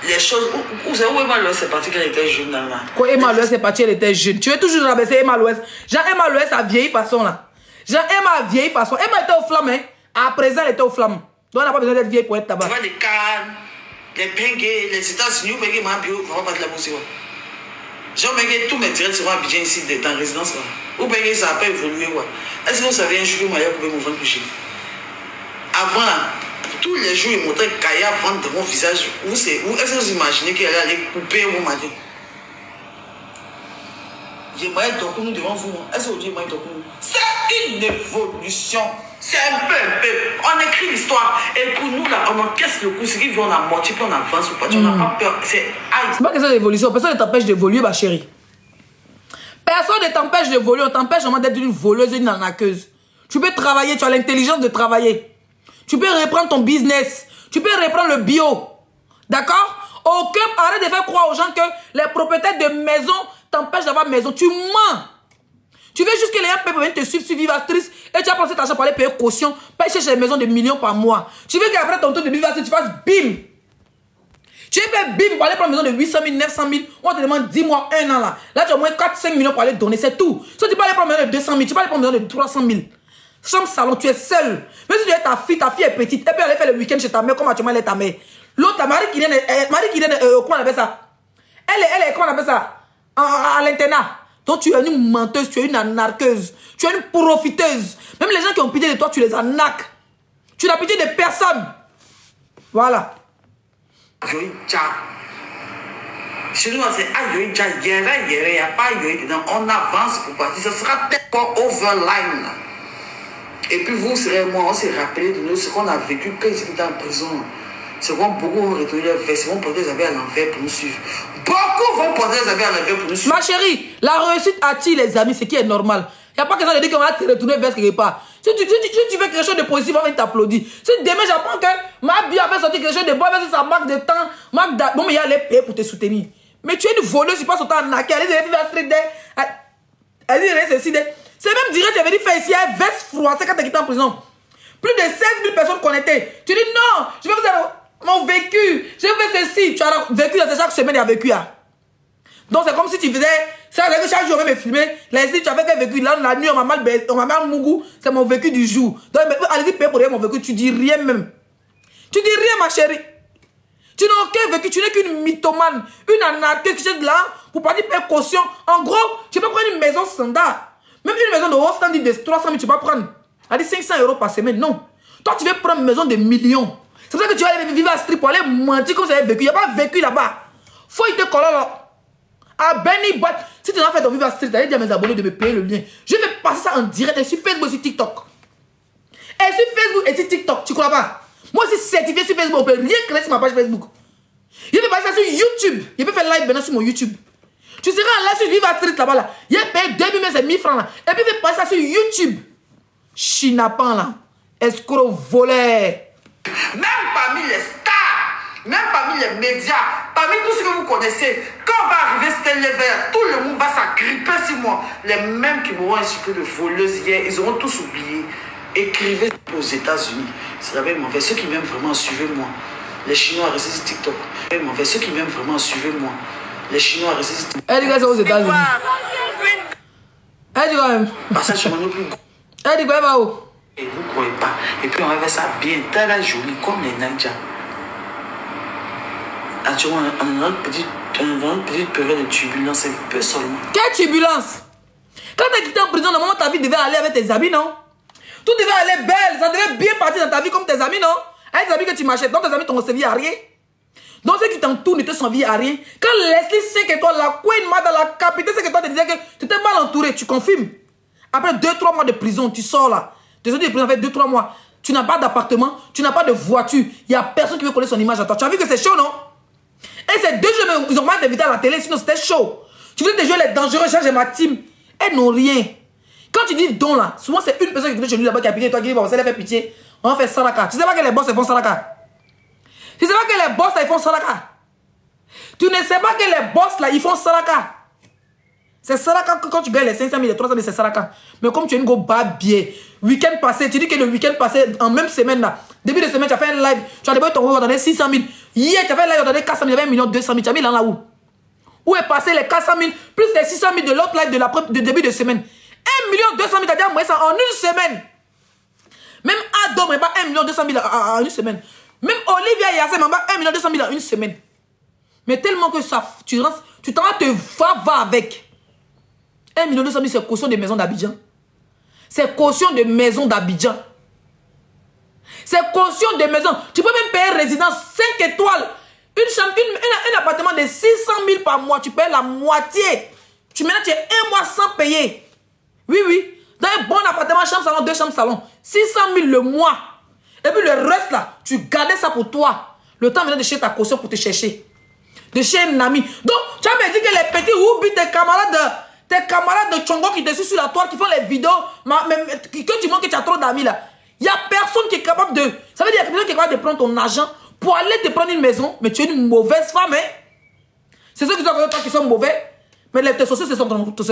les choses. Où Emma Loès est partie quand elle était jeune là? Quand Emma Loès est partie, elle était jeune. Tu veux toujours rabaisser Emma Loès. Genre Emma Loès a vieille façon là. Genre Emma a vieille façon. Emma était aux flammes, hein. À présent, elle était aux flammes. Donc on n'a pas besoin d'être vieille pour être tabac. Tu vois les Cannes, les Benguet, les États-Unis, où ma bio, on va pas de la musique. J'ai oublié tous mes directs seront Abidjan ici dans la résidence là. Où Benguet ça n'a pas évolué. Est-ce que vous savez un jour que Maya pouvait me vendre plus cher? Avant là, tous les jours, il montrait Kaya vendre de mon visage. Est-ce que vous imaginez qu'elle allait couper mon matin? J'ai moyen de nous devant vous. Est-ce que vous dites moyen de nous? C'est une évolution. C'est un peu. On écrit l'histoire. Et pour nous, là, on encaisse le coup. Ce qui vient, on a moitié, puis on avance ou pas. On n'a pas peur. C'est pas question d'évolution. Personne ne t'empêche d'évoluer, ma chérie. Personne ne t'empêche d'évoluer. On t'empêche vraiment d'être une voleuse, une arnaqueuse. Tu peux travailler. Tu as l'intelligence de travailler. Tu peux reprendre ton business. Tu peux reprendre le bio. D'accord? Arrête de faire croire aux gens que les propriétaires de maisons t'empêchent d'avoir maison. Tu mens. Tu veux juste que les gens peuvent te suivre sur Vivatrice et tu as pensé cet argent pour aller payer caution, payer chercher les maisons de millions par mois. Tu veux qu'après ton tour de Vivatrice, tu fasses bim. Tu veux faire bim pour aller prendre une maison de 800 000, 900 000. On te demande 10 mois, 1 an là. Là, tu as au moins 4-5 millions pour aller donner, c'est tout. Si tu peux aller prendre une maison de 200 000, tu peux aller prendre une maison de 300 000. Chambre salon, tu es seul. Même si tu es ta fille est petite, elle peut aller faire le week-end chez ta mère, comme actuellement elle est ta mère. L'autre, ta Marie qui vient, comment on appelle ça? Elle est, comment on appelle ça? À l'internat. Donc tu es une menteuse, tu es une anarqueuse, tu es une profiteuse. Même les gens qui ont pitié de toi, tu les arnaques. Tu n'as pitié de personne. Voilà. Chez nous, c'est Ayoïdja, il n'y a pas Ayoïdja. On avance pour partir. Ce sera peut-être overline. Et puis vous serez moi, on s'est rappelé de nous ce qu'on a vécu quand ils étaient en prison. C'est bon, beaucoup vont retourner leur veste, ils vont porter les habits à l'envers pour nous suivre. Beaucoup vont porter les habits à l'envers pour nous suivre. Ma chérie, la réussite attire les amis, ce qui est normal. Il n'y a pas question de dire qu'on va te retourner vers quelque part. Si tu fais quelque chose de positif, on va t'applaudir. Si demain j'apprends que ma bio a fait sortir quelque chose de bon, parce que ça manque de temps, bon, mais il y a les payer pour te soutenir. Mais tu es une voleuse, tu passes ton temps à naquer, allez, ceci. C'est même direct, tu avais dit faire ici un veste froissé quand tu es quitté en prison. Plus de 16 000 personnes connectées. Tu dis non, je vais vous dire mon vécu, je vais faire ceci. Tu as vécu dans chaque semaine, il y a vécu. Hein. Donc c'est comme si tu faisais, chaque jour on me filmer. Là ici tu as fait quel vécu. Là la nuit on m'a mal mougou, c'est mon vécu du jour. Donc allez-y payer pour rien mon vécu, tu dis rien même. Tu dis rien ma chérie. Tu n'as aucun vécu, tu n'es qu'une mythomane, une anarchiste qui est là pour pas dire payer caution. En gros, tu peux prendre une maison standard. Même une maison de haut standard de 300 000, tu vas prendre. Elle dit 500 € par semaine. Non. Toi, tu veux prendre une maison de millions. C'est pour ça que tu vas aller vivre à Strip pour aller mentir comme ça vécu. Il n'y a pas vécu là-bas. Faut y te coller là. À Benny Bat. Si tu n'as pas fait ton vivre à Strip, tu allais dire à mes abonnés de me payer le lien. Je vais passer ça en direct et sur Facebook et sur TikTok. Et sur Facebook et sur TikTok, tu crois pas? Moi aussi certifié sur Facebook, on peut rien créer sur ma page Facebook. Je vais passer ça sur YouTube. Je vais faire live maintenant sur mon YouTube. Tu seras en live sur Viva Street là-bas là. Il a payé 2000 mais c'est 1000 francs là. Et puis je vais passer ça sur YouTube. Chinapan là. Escroc voleur. Même parmi les stars, même parmi les médias, parmi tout ce que vous connaissez, quand on va arriver cet level, tout le monde va s'agripper sur moi. Les mêmes qui m'auront insulté de voleuse hier, ils auront tous oublié. Écrivez aux États-Unis. C'est la même mauvais. Ceux qui m'aiment vraiment, suivez-moi. Les Chinois restent sur TikTok. Mauvais. Ceux qui m'aiment vraiment, suivez-moi. Les Chinois restent sur TikTok. Elle dit que c'est aux États-Unis. Elle dit quand même. Parce que je m'en occupe. Elle dit quoi, va où? Et vous ne croyez pas. Et puis on va faire ça bien, très joli, comme les Naïdja. Actuellement, on est dans une petite période de turbulence, un peu seulement. Quelle turbulence? Quand tu es quitté en prison, normalement ta vie devait aller avec tes amis, non? Tout devait aller belle, ça devait bien partir dans ta vie comme tes amis, non? Avec tes amis que tu m'achètes, donc tes amis t'ont servi à rien. Donc ceux qui t'entourent ne te servi à rien. Quand Leslie sait que toi, la Queen Mother, la capitale, c'est que toi te disais que tu étais mal entouré, tu confirmes. Après 2-3 mois de prison, tu sors là. Tu es sorti de prison avec 2-3 mois. Tu n'as pas d'appartement, tu n'as pas de voiture. Il n'y a personne qui veut coller son image à toi. Tu as vu que c'est chaud, non? Et ces 2 jours, ils ont mal t'inviter à la télé, sinon c'était chaud. Tu veux te jouer les dangereux, charger ma team. Elles n'ont rien. Quand tu dis don là, souvent c'est une personne qui vient chez lui là-bas qui a pitié, toi qui dis bon, ça leur fait pitié. On va faire salaka. Tu sais pas que les boss ils font salaka. Tu sais pas que les boss là ils font salaka. Tu ne sais pas que les boss là ils font salaka. C'est Saraka quand tu gagnes les 500 000, les 300 000, c'est Saraka. Mais comme tu es une go babier, week-end passé, tu dis que le week-end passé, en même semaine là, début de semaine, tu as fait un live, tu as débrouillé ton rôle, tu as donné 600 000. Hier, tu as fait un live, tu as donné 400 000, 20 millions, 200 000, tu as mis là où? Où est passé les 400 000 plus les 600 000 de l'autre live de début de semaine? 1 million 200 000, tu as dit à moi ça en une semaine. Même Adam, mais pas 1 million 200 000 en une semaine. Même Olivia Yassé, mais pas 1 million 200 000 en une semaine. Mais tellement que ça, tu t'en vas te va avec. 1 million 200 000, c'est caution de maison d'Abidjan. C'est caution de maison d'Abidjan. C'est caution de maison. Tu peux même payer résidence 5 étoiles. Un appartement de 600 000 par mois, tu payes la moitié. Maintenant, tu es 1 mois sans payer. Oui, oui. Dans un bon appartement, chambre salon, 2 chambres salon. 600 000 le mois. Et puis le reste là, tu gardais ça pour toi. Le temps venait de chercher ta caution pour te chercher. De chez un ami. Donc, tu as me dit que les petits oubli tes camarades de Tchongo qui te suivent sur la toile, qui font les vidéos, que tu montres que tu as trop d'amis là. Il n'y a personne qui est capable de... Ça veut dire qu'il y a personne qui est capable de prendre ton argent pour aller te prendre une maison, mais tu es une mauvaise femme, hein. C'est ceux qui sont qui sont mauvais. Mais tes sorciers, c'est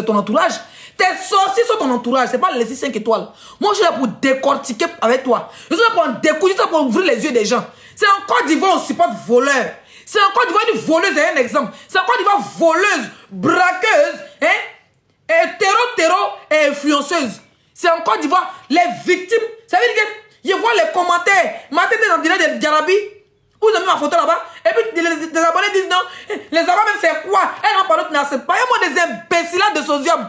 ton entourage. Tes sorciers sont ton entourage. C'est pas les 5 étoiles. Moi, je suis là pour décortiquer avec toi. Je suis là pour découper, je suis là pour ouvrir les yeux des gens. C'est en Côte d'Ivoire, on supporte voleur. C'est en Côte d'Ivoire, une voleuse est un exemple. C'est en Côte d'Ivoire, voleuse, braqueuse, hein, et terreau et influenceuse. C'est en Côte d'Ivoire, les victimes. Ça veut dire que je vois les commentaires. Ma tête est dans le direct de Diarabi. Vous avez mis ma photo là-bas. Et puis les abonnés disent non. Les abonnés même c'est quoi? Elle n'a pas d'autre n'accepte pas. Il y a moi des imbéciles de sodium.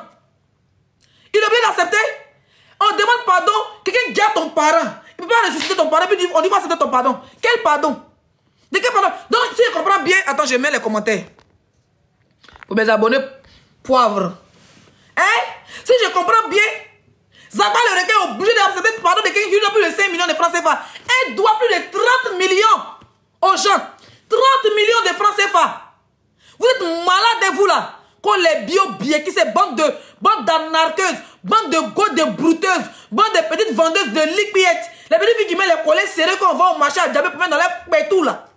Il est bien d'accepter. On demande pardon. Quelqu'un garde ton parent. Il ne peut pas ressusciter ton parent. Et puis on dit quoi c'était ton pardon? Quel pardon? De quel pardon? Donc si je comprends bien. Attends, je mets les commentaires. Pour mes abonnés poivre. Hein? Si je comprends bien. Zaba le requin est obligé d'accepter le pardon de quelqu'un qui doit plus de 5 millions de francs CFA. Elle doit plus de 30 millions aux gens. 30 millions de francs CFA. Vous êtes malades, vous là. Quand les bio-biais qui c'est bande d'anarcheuses, bande de go de brouteuses, bande de petites vendeuses de liquillettes. Les petites filles qui mettent les collets serrés quand on va au marché à Djabé pour mettre dans les pétous là.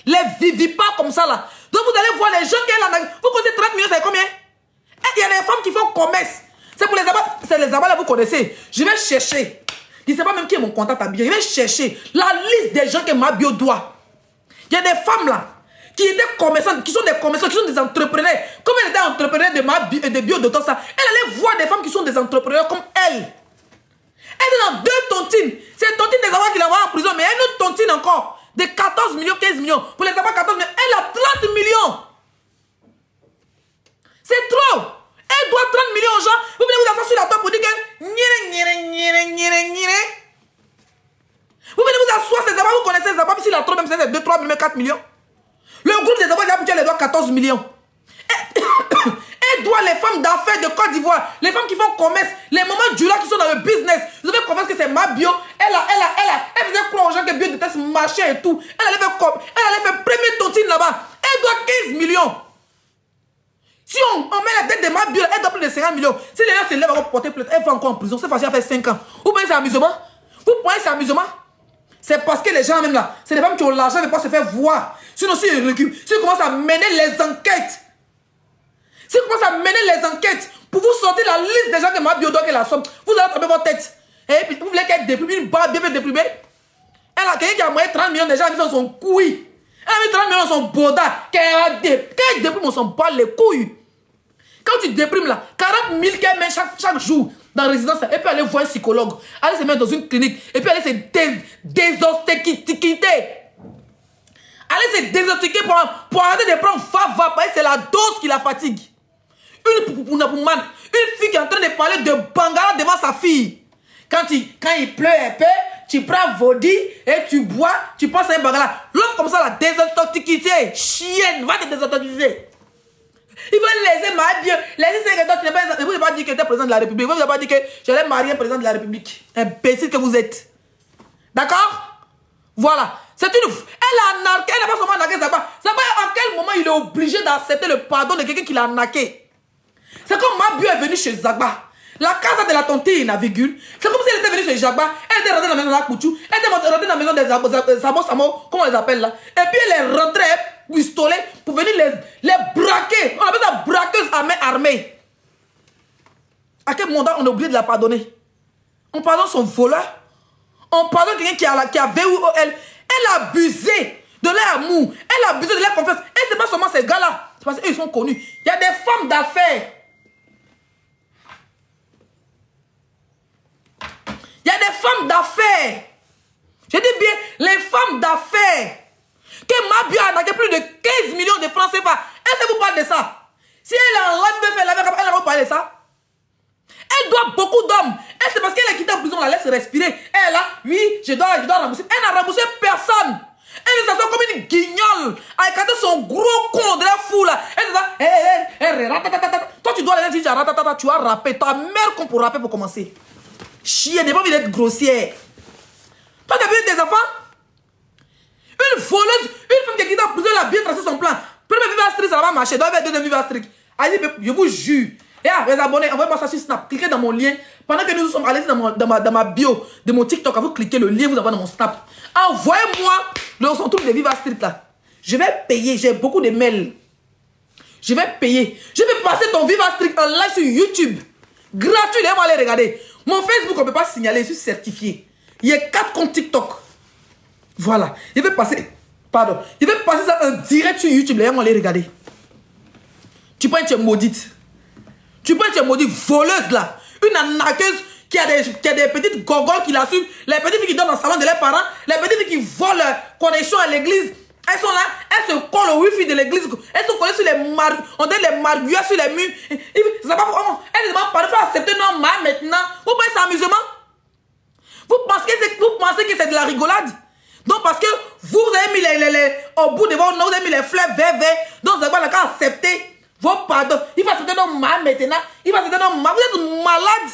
Les vivez pas comme ça là. Donc vous allez voir les gens qui ont. Vous connaissez 30 millions, c'est combien? Il y a des femmes qui font commerce. C'est pour les abats. C'est les abats là, vous connaissez. Je vais chercher. Je ne sais pas même qui est mon contact à bio. Je vais chercher la liste des gens que ma bio doit. Il y a des femmes là qui étaient commerçantes, qui sont des commerçants, qui sont des entrepreneurs. Comme elle était entrepreneur de bio de tout ça, elle allait voir des femmes qui sont des entrepreneurs comme elle. Elle est dans 2 tontines. C'est tontine des abats qui la voient en prison, mais elle a une autre tontine encore. De 14 millions, 15 millions. Pour les abats, 14 millions. Elle a 30 millions. C'est trop. Elle doit 30 millions aux gens. Vous voulez vous asseoir sur la table pour dire que... Vous venez vous asseoir, ces abats, vous connaissez ces abats, puis s'il a trop, même c'est 2, 3 millions, 4 millions. Le groupe des abats, elle doit 14 millions. Elle doit les femmes d'affaires de Côte d'Ivoire, les femmes qui font commerce, les mamans du là qui sont dans le business. Vous avez confiance que c'est ma bio. Elle faisait croire aux gens que bio de test marchait et tout. Elle allait faire premier tontine là-bas. Elle doit 15 millions. Si on met la tête de ma bio, elle doit plus de 50 millions. Si les gens se lèvent à porter plainte, elle va encore en prison. Cette fois-ci, elle fait 5 ans. Vous pensez c'est amusement? Vous pensez c'est amusement? C'est parce que les gens même là, c'est les femmes qui ont l'argent ne peuvent pas se faire voir. Sinon, si ils reculent, si ils commencent à mener les enquêtes, si ils commencent à mener les enquêtes pour vous sortir la liste des gens que ma bio doit qu'elle la somme, vous allez attraper votre tête. Et puis vous voulez qu'elle déprime, une barre bien déprimée. Elle a quelqu'un qui a moyen 30 millions déjà mis dans son couille. Elle a mis 30 millions dans son boda. Qu'elle déprime, on s'en bat les couilles. Quand tu déprimes là, 40 000 qu'elle met chaque jour dans la résidence, et puis aller voir un psychologue, aller se mettre dans une clinique, et puis aller se désintoxiquer. Aller se désintoxiquer pour arrêter de prendre Fava, parce que c'est la dose qui la fatigue. Une fille qui est en train de parler de Bangala devant sa fille. Quand il pleut un peu, tu prends Vodi et tu bois, tu passes à un Bangala. L'homme comme ça, la désintoxiquer. Chienne, va te désintoxiquer. Il faut laisser ma Dieu. Laissez ces gars, tu ne pouvez pas dire que tu es président de la République. Vous ne pouvez pas dire que j'allais marier un président de la République. Imbécile que vous êtes. D'accord? Voilà. C'est une... Elle a narqué. Elle n'a pas seulement narqué Zaba. Zaba, à quel moment il est obligé d'accepter le pardon de quelqu'un qui l'a narqué? C'est comme ma bio est venue chez Zaba. La casa de la tontine, la virgule. C'est comme si elle était venue chez Zaba. Elle était rentrée dans la maison de la Kouchou. Elle était rentrée dans la maison des Samo, comment on les appelle là. Et puis elle est rentrée, pistolet, pour venir les braquer. On appelle ça braqueuse à main armée. À quel moment on a oublié de la pardonner? On pardonne son voleur. On pardonne quelqu'un qui a VOL. Elle a abusé de leur amour. Elle a abusé de leur confiance. Et c'est pas seulement ces gars-là. C'est parce qu'ils sont connus. Il y a des femmes d'affaires. Il y a des femmes d'affaires. Je dis bien, les femmes d'affaires. Que Mabio a arnaqué plus de 15 millions de francs CFA. Est-ce que vous parlez de ça? Si elle est en live, elle va parler de ça. Elle doit beaucoup d'hommes. Et c'est parce qu'elle est quittée en prison, on la laisse respirer. Elle est là, oui, je dois rembourser. Elle n'a remboursé personne. Elle s'assoit comme une guignole. Elle a écarté son gros con de la foule. Elle est là, toi tu dois aller dire, tu vas rapper. Ta mère qu'on pour rapper pour commencer. Chier, n'est pas envie d'être grossière. Toi tu as vu des enfants? Une voleuse, une femme qui est quittée en prison, elle a bien tracé son plan. Premier Viva Street, ça va marcher. Deuxième Viva Street. Elle dit, je vous jure. Et les abonnés, envoyez-moi ça sur Snap. Cliquez dans mon lien. Pendant que nous sommes allés dans ma bio de mon TikTok, vous cliquez le lien, vous envoyez dans mon Snap. Envoyez-moi son truc de Viva Street là. Je vais payer. J'ai beaucoup de mails. Je vais payer. Je vais passer ton Viva Street en live sur YouTube. Gratuit. Allez-moi aller regarder. Mon Facebook, on ne peut pas signaler. Je suis certifié. Il y a 4 comptes TikTok. Voilà. Je vais passer. Pardon. Je vais passer ça en direct sur YouTube. Allez-moi aller regarder. Tu penses que tu es maudite. Tu penses que tu es maudite voleuse là. Une arnaqueuse qui a des petites gogoles qui la suivent. Les petites filles qui donnent dans le salon de leurs parents. Les petites filles qui volent leur connexion à l'église. Elles sont là. Elles se collent au wifi de l'église. Elles sont collées sur les on donne les marguières sur les murs. Elles demandent parfois accepter non mal maintenant. Vous pensez que c'est amusement? Vous pensez que c'est de la rigolade? Donc parce que vous avez mis au bout de vos noms, vous avez mis les fleurs verts. Donc vous avez accepté vos pardons. Il va accepter nos mal maintenant. Il va accepter nos mal. Vous êtes malade.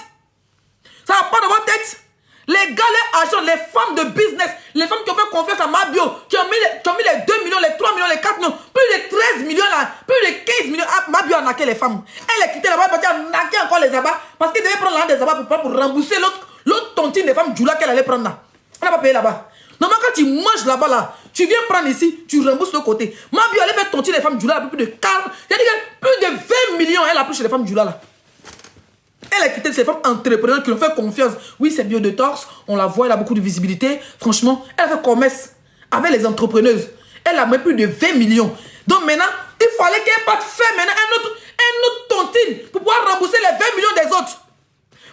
Ça va pas dans votre tête. Les gars, les agents, les femmes de business, les femmes qui ont fait confiance à Mabio, qui ont mis les 2 millions, les 3 millions, les 4 millions, plus de 13 millions là, plus de 15 millions. Mabio a arnaqué les femmes. Elle a quitté là-bas, elle a arnaqué encore les abats parce qu'elle devait prendre l'argent des abats pour rembourser l'autre tontine des femmes Djoula qu'elle allait prendre là. Elle n'a pas payé là-bas. Normalement, quand tu manges là-bas, là, tu viens prendre ici, tu rembourses de l'autre côté. Mabio allait faire tontine des femmes Djoula plus de 40, plus de 20 millions, elle a pris chez les femmes Djoula là. Elle a quitté ces femmes entrepreneurs qui lui ont fait confiance. Oui, c'est bio de torse, on la voit, elle a beaucoup de visibilité. Franchement, elle a fait commerce avec les entrepreneuses. Elle a mis plus de 20 millions. Donc maintenant, il fallait qu'elle parte faire maintenant un autre tontine pour pouvoir rembourser les 20 millions des autres.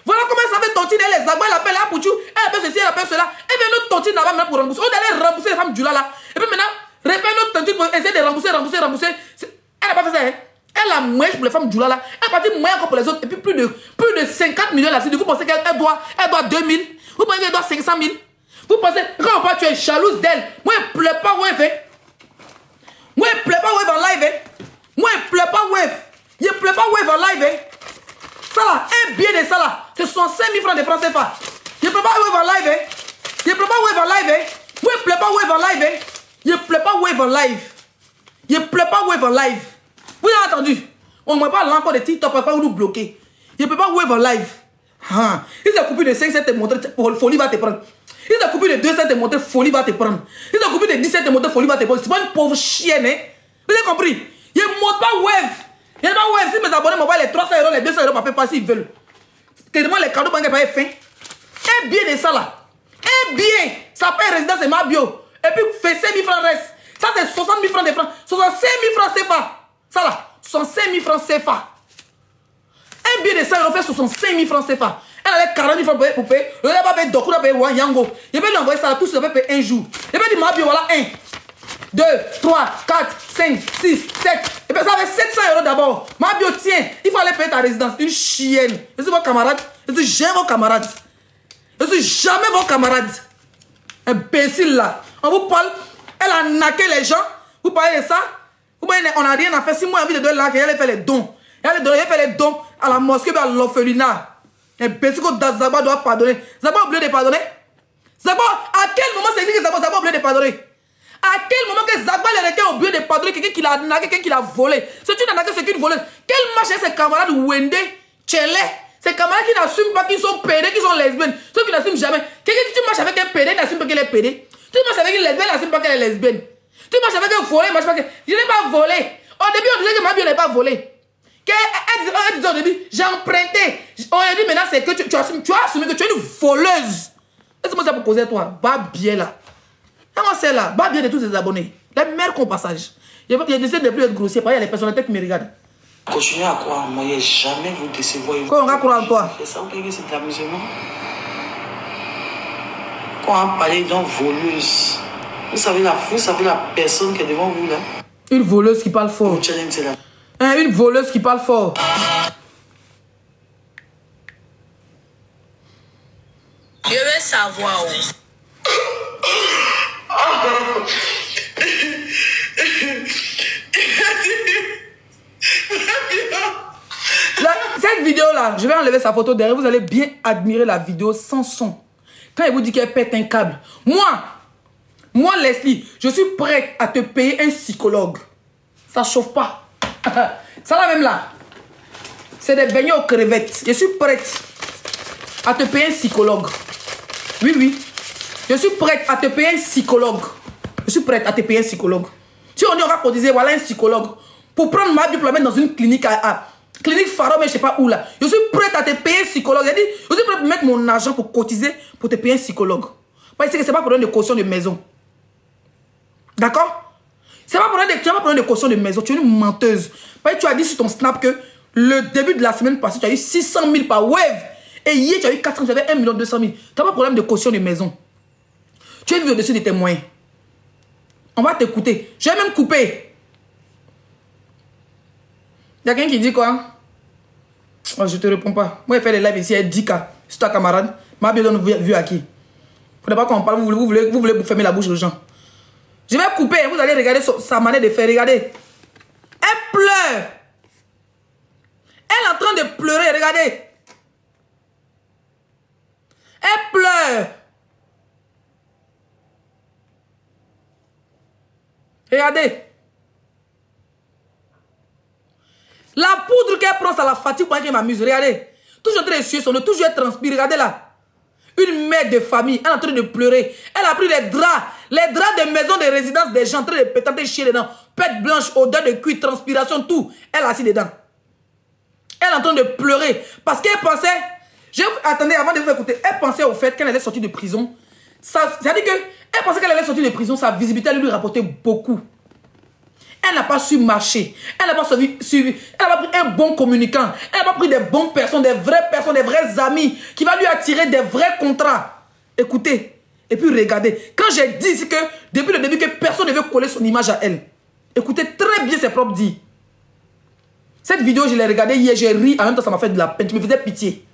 Voilà comment elle s'avait tontine, elle les agboie, elle appelle là pour tout, elle appelle ceci, elle appelle cela. Elle fait une autre tontine là-bas maintenant pour rembourser. On allait rembourser les femmes du là. Et puis maintenant, refaire une autre tontine pour essayer de rembourser. Elle n'a pas fait ça, hein. Elle a moins pour les femmes du là. Elle a parti moins encore pour les autres. Et puis plus de 50 millions là. Vous pensez qu'elle doit 2000? Vous pensez qu'elle doit 500 000? Vous pensez, quand on parle, tu es jalouse d'elle. Moi, elle ne pleure pas Wave. Hein? Moi, elle ne pleure pas Wave en live. Hein? Moi, elle ne pleure pas Wave. Je ne pleure pas Wave en live. Hein? Ça là, un billet de ça là, c'est 65 000 francs de francs CFA. Je ne pleure pas Wave en live. Hein? Je ne pleure pas Wave en live. Hein? Moi, je ne pleure pas Wave en live. Hein? Je ne pleure pas Wave en live. Je ne pleure pas Wave en live. Vous avez entendu? On ne va pas encore de TikTok pour nous bloquer. Je ne peux pas Wave en live. Il s'est coupé de 5 cents te montrer, folie va te prendre. Il s'est coupé de 2 cents te montrer, folie va te prendre. Il s'est coupé de 10 cents te montrer, folie va te prendre. C'est pas une pauvre chienne. Hein? Vous avez compris? Je ne montre pas Wave. Je ne montre pas Wave. Si mes abonnés m'envoient les 300 €, les 200 €, ma paye pas s'ils veulent. Tellement les cadeaux bancaires pas fin. Un billet de ça là. Un billet. Ça paye résidence et ma bio. Et puis fait 5 000 francs reste. Ça c'est 60 000 francs de francs. 65 000 francs CFA. Ça là. 65 000 francs CFA. Un billet de 100 € fait 65 000 francs CFA. Elle avait 40 000 francs pour payer. Elle n'a pas payé Doku, elle a payé Wanyango. Je vais lui envoyer ça, tout ça va payer un jour. Je vais dire, ma bio, voilà, 1, 2, 3, 4, 5, 6, 7. Et puis ça fait 700 € d'abord. Ma bio, tiens, il faut aller payer ta résidence. Une chienne. Je suis votre camarade. Je suis jamais vos camarades. Je suis jamais vos camarades. Imbécile là. On vous parle. Elle a naqué les gens. Vous parlez de ça. On n'a rien à faire. Si moi j'ai envie de donner l'argent, elle fait les dons. Elle fait les dons à la mosquée, à l'orphelinat. Et parce que Zaba doit pardonner. Zaba a oublié de pardonner. Zaba, à quel moment c'est dit que Zaba a oublié de pardonner? À quel moment que Zaba a oublié de pardonner quelqu'un qui l'a nagué, quelqu'un qui l'a volé? C'est une arnaque, c'est une voleuse. Quel match est ses camarades Wende, Tchele? Ces camarades qui n'assument pas qu'ils sont pédés, qu'ils sont lesbiennes. Ceux qui n'assument jamais. Quelqu'un qui tu marches avec un pédé n'assume pas qu'elle est pédé. Tu marches avec une lesbienne n'assume pas qu'elle est lesbienne. Tu marches avec un volé, marche pas que... Je n'ai pas volé. Au début, on disait que ma bio n'est pas volé. Elle disait au début, j'ai emprunté. On a dit maintenant, c'est que tu as assumé que tu es une voleuse. Laisse-moi ça pour causer à toi. Bas bien là. Comment c'est là? Bas bien de tous ses abonnés. Les mères qu'on passage. Il décide de ne plus être grossier. Il y a les personnalités qui me regardent. Continuez à croire en moi. Jamais vous décevoir. Quand on va croire en toi. C'est ça, vous croyez que c'est de l'amusement? Quand on parle d'une voleuse, vous savez la personne qui est devant vous là? Une voleuse qui parle fort. Une voleuse qui parle fort. Je veux savoir. Cette vidéo là, je vais enlever sa photo derrière. Vous allez bien admirer la vidéo sans son. Quand il vous dit qu'elle pète un câble. Moi Leslie, je suis prête à te payer un psychologue. Ça chauffe pas. Ça là même là. C'est des beignets aux crevettes. Je suis prête à te payer un psychologue. Oui. Je suis prête à te payer un psychologue. Je suis prête à te payer un psychologue. Si on aura cotisé, voilà un psychologue. Pour prendre ma vie pour la mettre dans une clinique clinique Pharo, mais je sais pas où là. Je suis prête à te payer un psychologue. J'ai dit, je suis prête à mettre mon argent pour cotiser pour te payer un psychologue. Parce que c'est pas pour donner de caution de maison. D'accord? C'est pas pour donner de caution de maison. Tu es une menteuse. Parce que tu as dit sur ton snap que le début de la semaine passée, tu as eu 600 000 par wave. Et hier, tu as eu 400 000, tu avais 1 200 000. Tu n'as pas de problème de caution de maison. Tu es vu au-dessus de tes moyens. On va t'écouter. Je vais même couper. Il y a quelqu'un qui dit quoi? Oh, je te réponds pas. Moi, je fais les lives ici, elle dit 10K. C'est ta camarade. Ma bien donne vu à qui? Vous ne voulez pas qu'on parle, vous voulez vous fermer la bouche aux gens. Je vais couper. Vous allez regarder sa manière de faire. Regardez. Elle pleure. Elle est en train de pleurer. Regardez. Elle pleure. Regardez. La poudre qu'elle prend, ça la fatigue pendant qu'elle m'amuse. Regardez. Toujours en train de suer son nez, toujours elle transpire. Regardez là. Une mère de famille, elle est en train de pleurer. Elle a pris les draps de maison de résidence des gens, en train de péter chier dedans. Pète blanche, odeur de cuir, transpiration, tout. Elle est assise dedans. Elle est en train de pleurer. Parce qu'elle pensait... Attendez, avant de vous écouter, elle pensait au fait qu'elle allait sortir de prison. C'est-à-dire qu'elle pensait qu'elle allait sortir de prison, sa visibilité allait lui rapporter beaucoup. Elle n'a pas su marcher. Elle n'a pas suivi. Elle n'a pas pris un bon communicant. Elle n'a pas pris des bonnes personnes, des vrais amis qui vont lui attirer des vrais contrats. Écoutez. Et puis regardez. Quand j'ai dit que depuis le début que personne ne veut coller son image à elle. Écoutez très bien ses propres dits. Cette vidéo, je l'ai regardée hier, j'ai ri. En même temps, ça m'a fait de la peine. Tu me faisais pitié.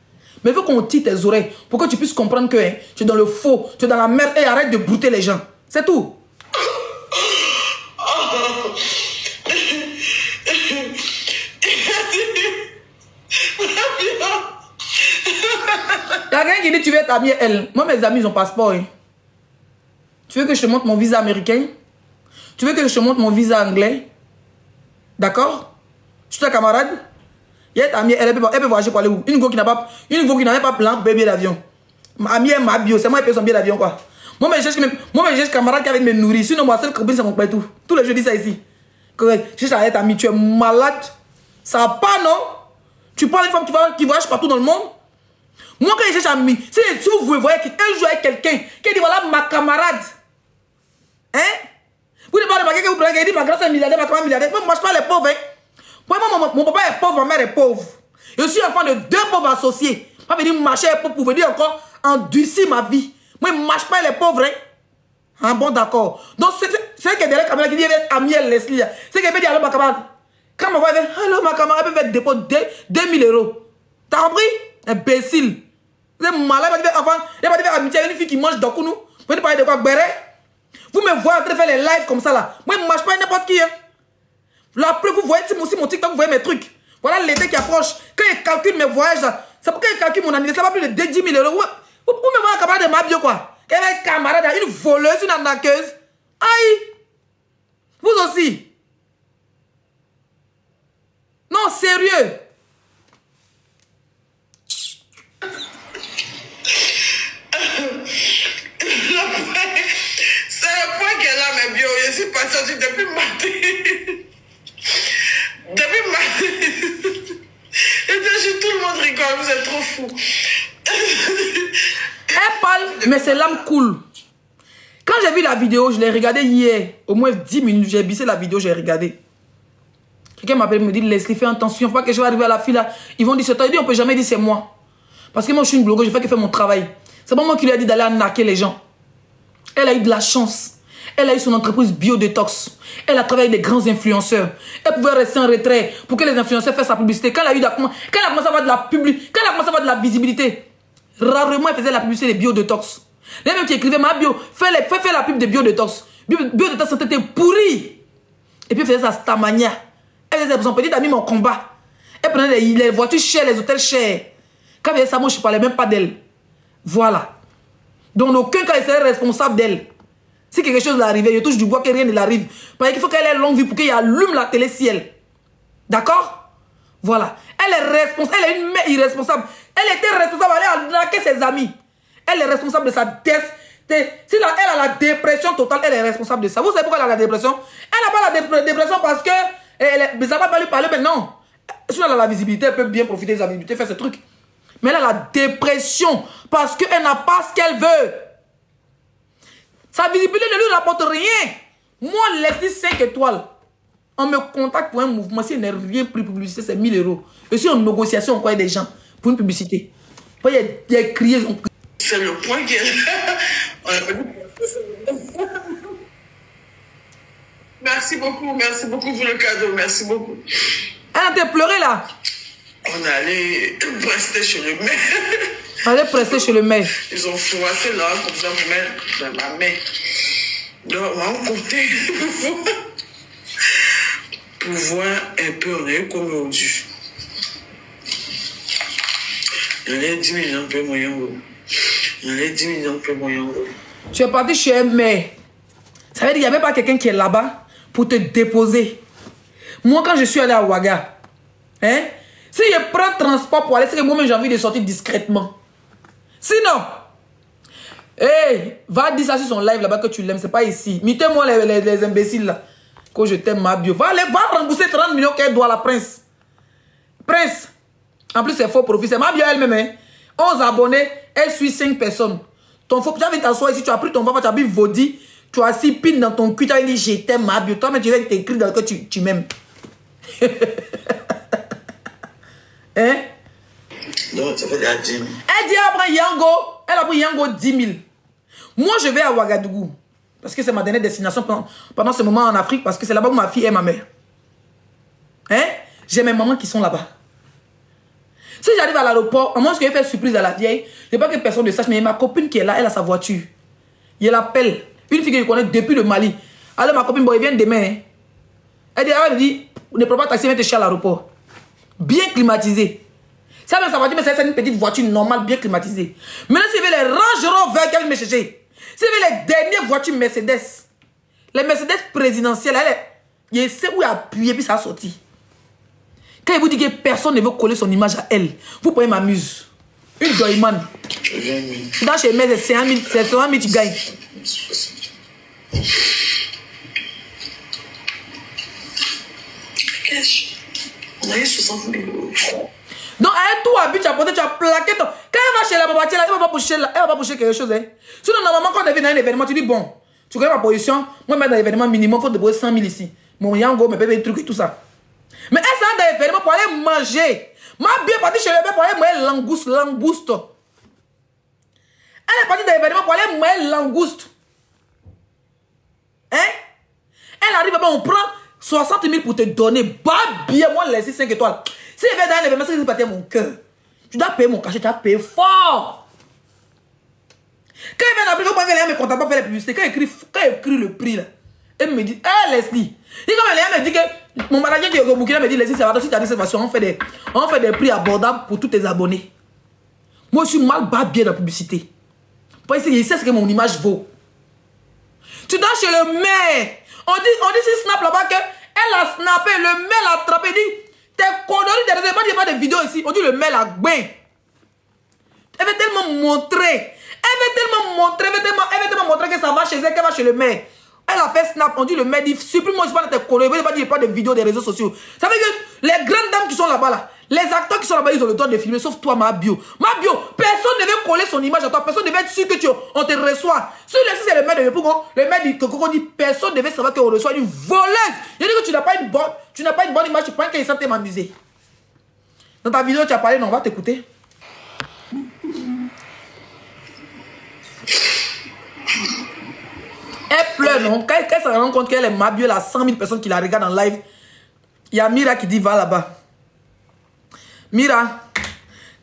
Mais il faut qu'on tire tes oreilles pour que tu puisses comprendre que tu es dans le faux, tu es dans la merde et arrête de brouter les gens. C'est tout. Il y a quelqu'un qui dit tu veux être ami elle. Moi mes amis ils ont passeport. Hein. Tu veux que je te montre mon visa américain? Tu veux que je te montre mon visa anglais? D'accord? Je suis ta camarade. Il y a amie elle peut voyager pour aller où? Une go qui n'avait pas plan pour payer billet d'avion. Ma amie elle m'a bio, c'est moi qui paye son billet d'avion quoi. Moi je cherche camarade qui avait me nourrir. Sinon moi seul copine c'est mon père tout. Tous les jeudis ça ici. Je cherche à être ami, tu es malade. Ça va pas non? Tu parles d'une femme qui voyage partout dans le monde? Moi, quand je cherche ami, si vous voyez qu'un jour avec quelqu'un qui dit voilà ma camarade, hein? Vous ne parlez pas quelqu'un qui vous prenez, qui dit ma grande est milliardaire, ma camarade milliardaire. Moi, je ne mange pas les pauvres. Hein? Moi, mon papa est pauvre, ma mère est pauvre. Je suis enfant de 2 pauvres associés. Pas venir marcher pour venir encore endurcir ma vie. Moi, je ne marche pas les pauvres. Hein? Ah bon, d'accord. Donc, c'est que derrière la camarade qui dit ami Leslie. C'est qu'elle peut dire alors ma camarade. Quand ma voix dit alors ma camarade peut faire dépôt 2000 €. T'as compris? Imbécile. Vous êtes malade, il va dire amitié avec une fille qui mange dans nous. Vous ne parlez de quoi, Béré? Vous me voyez en train de faire les lives comme ça là. Moi, je ne marche pas n'importe qui. Hein. La preuve, vous voyez aussi mon TikTok, vous voyez mes trucs. Voilà l'été qui approche. Quand il calcule mes voyages là, c'est pour qu'il calcule mon anniversaire, ça va plus de 10 000 €. Vous me voyez un camarade de ma bio quoi. Elle est un camarade, une voleuse, une arnaqueuse. Aïe. Vous aussi. Non, sérieux. C'est le point qu'elle a, mes bio. Je suis pas sortie depuis matin. Depuis matin. Mais c'est l'âme cool. Quand j'ai vu la vidéo, je l'ai regardée hier. Au moins 10 minutes, j'ai bissé la vidéo, j'ai regardé. Quelqu'un m'appelle, me dit, Leslie, fais attention, faut pas que je vais arriver à la file là. Ils vont dire, c'est toi. Il dit, on peut jamais dire c'est moi. Parce que moi, je suis une blogueuse, je fais que faire mon travail. C'est pas moi qui lui ai dit d'aller arnaquer les gens. Elle a eu de la chance. Elle a eu son entreprise Biodetox. Elle a travaillé avec des grands influenceurs. Elle pouvait rester en retrait pour que les influenceurs fassent sa publicité. Quand elle a commencé à avoir de la publicité, quand elle a commencé à avoir de la visibilité, rarement elle faisait la publicité des Biodetox. Les mêmes qui écrivaient, ma bio, fais la pub des Biodetox. Biodetox, c'était pourri. Et puis elle faisait ça stamania. Elle faisait son petit ami mon combat. Elle prenait les voitures chères, les hôtels chers. Quand elle faisait ça, moi je ne parlais même pas d'elle. Voilà. Donc aucun cas il serait responsable d'elle. Si quelque chose l'arrivait, je touche du bois que rien ne l'arrive. Parce qu'il faut qu'elle ait longue vie pour qu'elle allume la télé ciel. D'accord? Voilà. Elle est responsable. Elle est une mère irresponsable. Elle était responsable d'aller arnaquer ses amis. Elle est responsable de sa si elle a la dépression totale, elle est responsable de ça. Vous savez pourquoi elle a la dépression? Elle n'a pas la dépression parce que ça va pas lui parler, mais non. Si elle a la visibilité, elle peut bien profiter de sa visibilité, faire ce truc. Mais elle a la dépression parce qu'elle n'a pas ce qu'elle veut. Sa visibilité ne lui rapporte rien. Moi, Leslie 5 étoiles. On me contacte pour un mouvement. Si elle n'a rien pris pour publicité, c'est 1000 €. Et si en négociation, on croit des gens pour une publicité. Il a crié. C'est le point qu'elle... Merci beaucoup pour le cadeau. Merci beaucoup. Elle a pleuré là. On est allé prester chez le maire. On allait prester chez le maire. Ils ont froissé là, comme ça, pour mettre dans ma main. Donc, on va compter pour voir un peu, on est comme aujourd'hui. Il y en a 10 millions de moyens. Il y en a 10 millions de moyens. Tu es parti chez un maire. Ça veut dire qu'il n'y avait pas quelqu'un qui est là-bas pour te déposer. Moi, quand je suis allé à Ouaga, hein, si je prends transport pour aller, c'est que moi-même j'ai envie de sortir discrètement. Sinon, hey, va dire ça sur son live là-bas que tu l'aimes, c'est pas ici. Mettez-moi les imbéciles là. Que je t'aime ma bio. Va rembourser 30 millions qu'elle doit à la Prince. Prince. En plus, c'est faux profit. C'est ma bio elle-même. Hein. 11 abonnés, elle suit 5 personnes. Ton faux, tu as vu t'asseoir ici, tu as pris ton papa, tu as bu Vodi, tu as assis pin dans ton cul, tu as dit je t'aime ma bio. Toi, mais tu vas t'écrire dans le que tu m'aimes. Hein? Non, ça fait de la dîme. Elle dit après Yango, elle a pris Yango 10 000. Moi, je vais à Ouagadougou. Parce que c'est ma dernière destination pendant ce moment en Afrique. Parce que c'est là-bas où ma fille et ma mère. Hein? J'ai mes mamans qui sont là-bas. Si j'arrive à l'aéroport, à moins que je fasse surprise à la vieille, je ne veux pas que personne ne sache, mais ma copine qui est là, elle a sa voiture. Je l'appelle. Une fille que je connais depuis le Mali. Alors ma copine, bon, elle vient demain. Hein? Elle dit, ne prends pas taxi, viens te chercher à l'aéroport. Bien climatisé. Ça même sa voiture, mais c'est une petite voiture normale, bien climatisée. Maintenant, si vous avez les Range Rover qui viennent me chercher, si vous avez les dernières voitures Mercedes, les Mercedes présidentielles, il sait où appuyer, puis ça a sorti. Quand il vous dit que personne ne veut coller son image à elle, vous pouvez m'amuser. Une Doyman. Dans chez moi, c'est 100 000, tu gagnes. Cash. On a eu 60 000 €. Donc, elle, tout habite, tu as porté, tu as plaqué ton... Quand elle va chez la babatière, elle va pas pousser quelque chose. Hein. Sinon, normalement, quand elle vient dans un événement, tu dis, bon, tu connais ma position, moi, je mets dans l'événement minimum, il faut déposer 100 000 ici. Mon yango, mes bébés, des trucs et tout ça. Mais elle s'en va dans l'événement pour aller manger. Ma bien partie chez le bébé pour aller manger langouste. Elle est partie dans l'événement pour aller manger langouste. Hein? Elle arrive, on prend 60 000 pour te donner. Bah bien, moi, laisser 5 étoiles. Si elle va dans l'événement, c'est que partir mon cœur. Tu dois payer mon cachet, tu dois payer fort. Quand elle vient d'Afrique, elle me contacte pas faire la publicité. Quand elle écrit le prix, là, elle me dit, hé Leslie. Et comme elle me dit que mon manager qui est au Burkina me dit, Leslie, ça va, si tu as dit cette façon, on fait des prix abordables pour tous tes abonnés. Moi, je suis mal bas bien dans la publicité. Parce qu'il sait ce que mon image vaut. Tu dois chez le maire. On dit si snap là-bas qu'elle a snappé, le maire l'a attrapé, dit. Tes conneries, il n'y a pas de vidéo ici. On dit le mail à Gben. Elle veut tellement montrer. Elle veut tellement montrer que ça va chez elle, qu'elle va chez le maire. Elle a fait snap. On dit le maire dit supprime-moi, je ne pas de tes conneries. Il ne veut pas dire pas de vidéos des réseaux sociaux. Ça veut dire que les grandes dames qui sont là-bas, là, Les acteurs qui sont là-bas, ils ont le droit de filmer, sauf toi, ma bio. Ma bio, personne ne veut coller son image à toi. Personne ne veut être sûr que on te reçoit. Si c'est le maire de Yopougon, le maire du Coco dit, personne ne veut savoir qu'on reçoit une voleuse. Je dis que tu n'as pas une bonne image, tu prends qu'ils sont m'amuser. Dans ta vidéo, tu as parlé, non, on va t'écouter. Elle pleure, non? Quand elle se rend compte qu'elle est ma bio, il y a 100 000 personnes qui la regardent en live. Il y a Mira qui dit, va là-bas. Mira,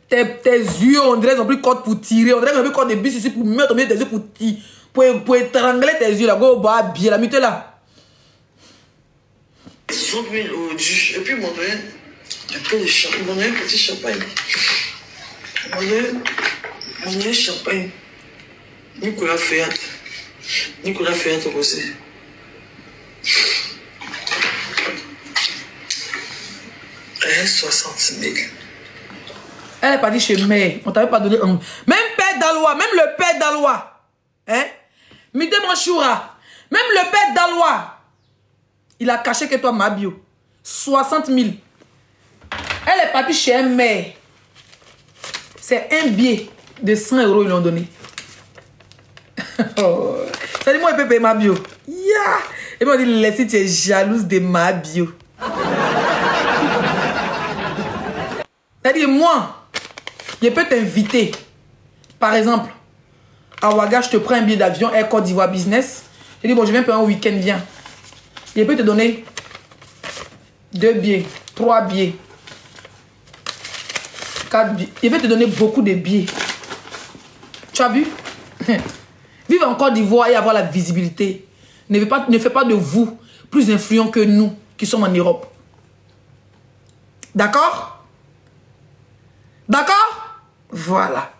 tes yeux, on dirait qu'ils ont pris corde pour tirer. On dirait qu'ils ont pris corde de bis ici pour mettre au milieu des yeux pour étrangler tes yeux là. Go, bah, bien, la mute là. 60 000 au juge. Et puis, mon donné un petit champagne. Mon donné champagne. Nicolas Féat aussi. Elle 60 000. Elle n'est pas dit chez mère. On t'avait pas donné. Même père d'Alois, même le père d'Alois. Hein? Mide Manchoura. Même le père d'Alois. Il a caché que toi, ma bio. 60 000. Elle est partie chez un mère. C'est un billet de 100 €, ils l'ont donné. Oh. Ça dit, moi, il peut payer ma bio. Yeah. Et puis on dit, laissez, tu es jalouse de ma bio. C'est-à-dire, moi, je peux t'inviter. Par exemple, à Ouaga, je te prends un billet d'avion, Air Côte d'Ivoire Business. Je dis, bon, je viens pour un week-end, viens. Je peux te donner 2 billets, 3 billets, 4 billets. Je vais te donner beaucoup de billets. Tu as vu? Vivre en Côte d'Ivoire et avoir la visibilité ne fait pas de vous plus influent que nous qui sommes en Europe. D'accord? D'accord? Voilà.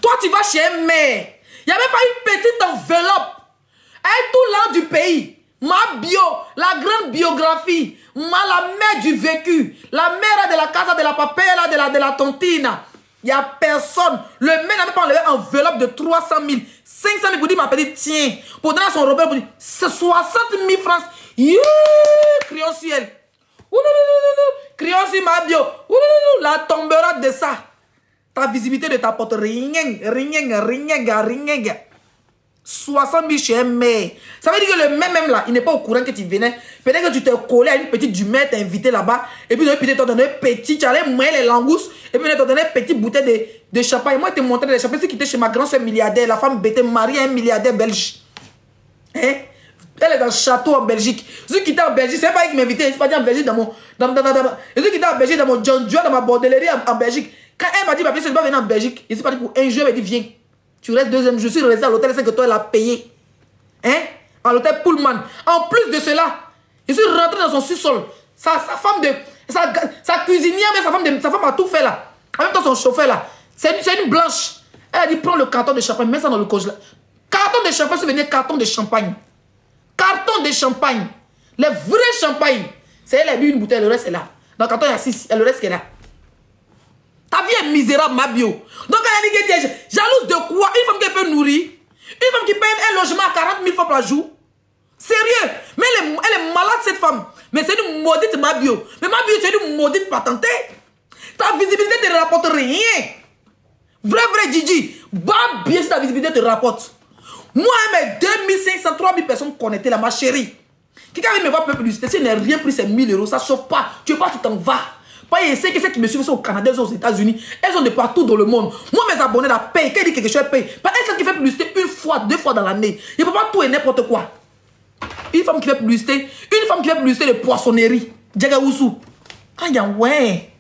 Toi, tu vas chez un maire. Il n'y avait pas une petite enveloppe. Elle tout l'an du pays. Ma bio, la grande biographie. La mère du vécu. La mère de la casa de la papella, de la tontina. Il n'y a personne. Le maire n'a même pas enlevé une enveloppe de 300 000. 500 000 pour dire, ma petite, tiens. Pour donner à son Robert, pour dire, c'est 60 000 francs. Crions ciel. Crions sur ma bio. La tombera de ça. Ta visibilité ne t'apporte rien. 60 000 chez un maire. Ça veut dire que le même là, il n'est pas au courant que tu venais. Peut-être que tu t'es collé à une petite du maire, t'es invité là-bas. Et puis, tu t'as donné petit, tu allais mouiller les langoustes. Et puis, tu t'as donné une petite bouteille de champagne. Moi, je t'ai montré des champagnes. C'est qui était chez ma grand-sœur milliardaire. La femme bêtait mariée à un milliardaire belge. Hein? Elle est dans le château en Belgique. Ceux qui étaient en Belgique, c'est pas elle qui m'invitait. C'est pas dit en Belgique dans mon. Ceux qui étaient en Belgique dans mon John Joe, dans ma bordellerie en Belgique. Quand elle m'a dit, ma fille, je ne vais pas venir en Belgique. Je suis parti pour un jour. Elle m'a dit, viens. Tu restes 2e. Je suis resté à l'hôtel 5 étoiles, elle a payé. Hein? À l'hôtel Pullman. En plus de cela, je suis rentré dans son sous-sol. Sa femme de. Sa cuisinière, mais sa femme a tout fait là. En même temps, son chauffeur là. C'est une blanche. Elle a dit, prends le carton de champagne, mets ça dans le congélateur. Carton de champagne, c'est venu carton de champagne. Carton de champagne. Les vrais champagnes. C'est elle, elle a bu une bouteille, le reste est là. Dans le carton, il y a 6, et le reste est là. Ta vie est misérable, ma bio. Donc, elle a dit que tu es jalouse de quoi? Une femme qui peut nourrir. Une femme qui paye un logement à 40 000 francs par jour. Sérieux. Mais elle est malade, cette femme. Mais c'est une maudite, ma bio. Mais ma bio, c'est une maudite patentée. Ta visibilité ne te rapporte rien. Vrai, Gigi. Bah, bien si ta visibilité te rapporte. Moi, mes 2500, 3000 personnes connectées là, ma chérie. Quelqu'un vient me voir peu publicité. Si elle n'a rien pris, c'est 1000 €. Ça ne chauffe pas. Tu veux pas, tu t'en vas. Pas essayer que ceux qui me suivent sont au Canada, elles sont aux États-Unis. Elles sont de partout dans le monde. Moi, mes abonnés la payent. Quand ils disent quelque chose, elles payent. Pas une femme qui fait publicité une fois, 2 fois dans l'année. Il ne peut pas tout et n'importe quoi. Une femme qui fait publicité de poissonnerie. Djagaoussou. Ah, y'a ouais.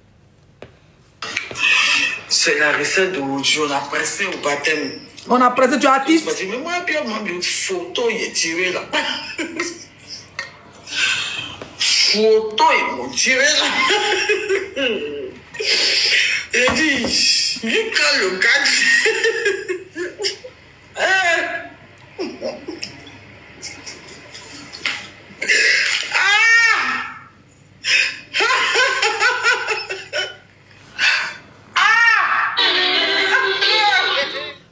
C'est la recette d'aujourd'hui. On a pressé au baptême. On a pressé, tu es artiste. Je me dis, mais moi, bien, une photo, il est tiré là. Photo, ils m'ont tiré là. Il dit, il prend le gars.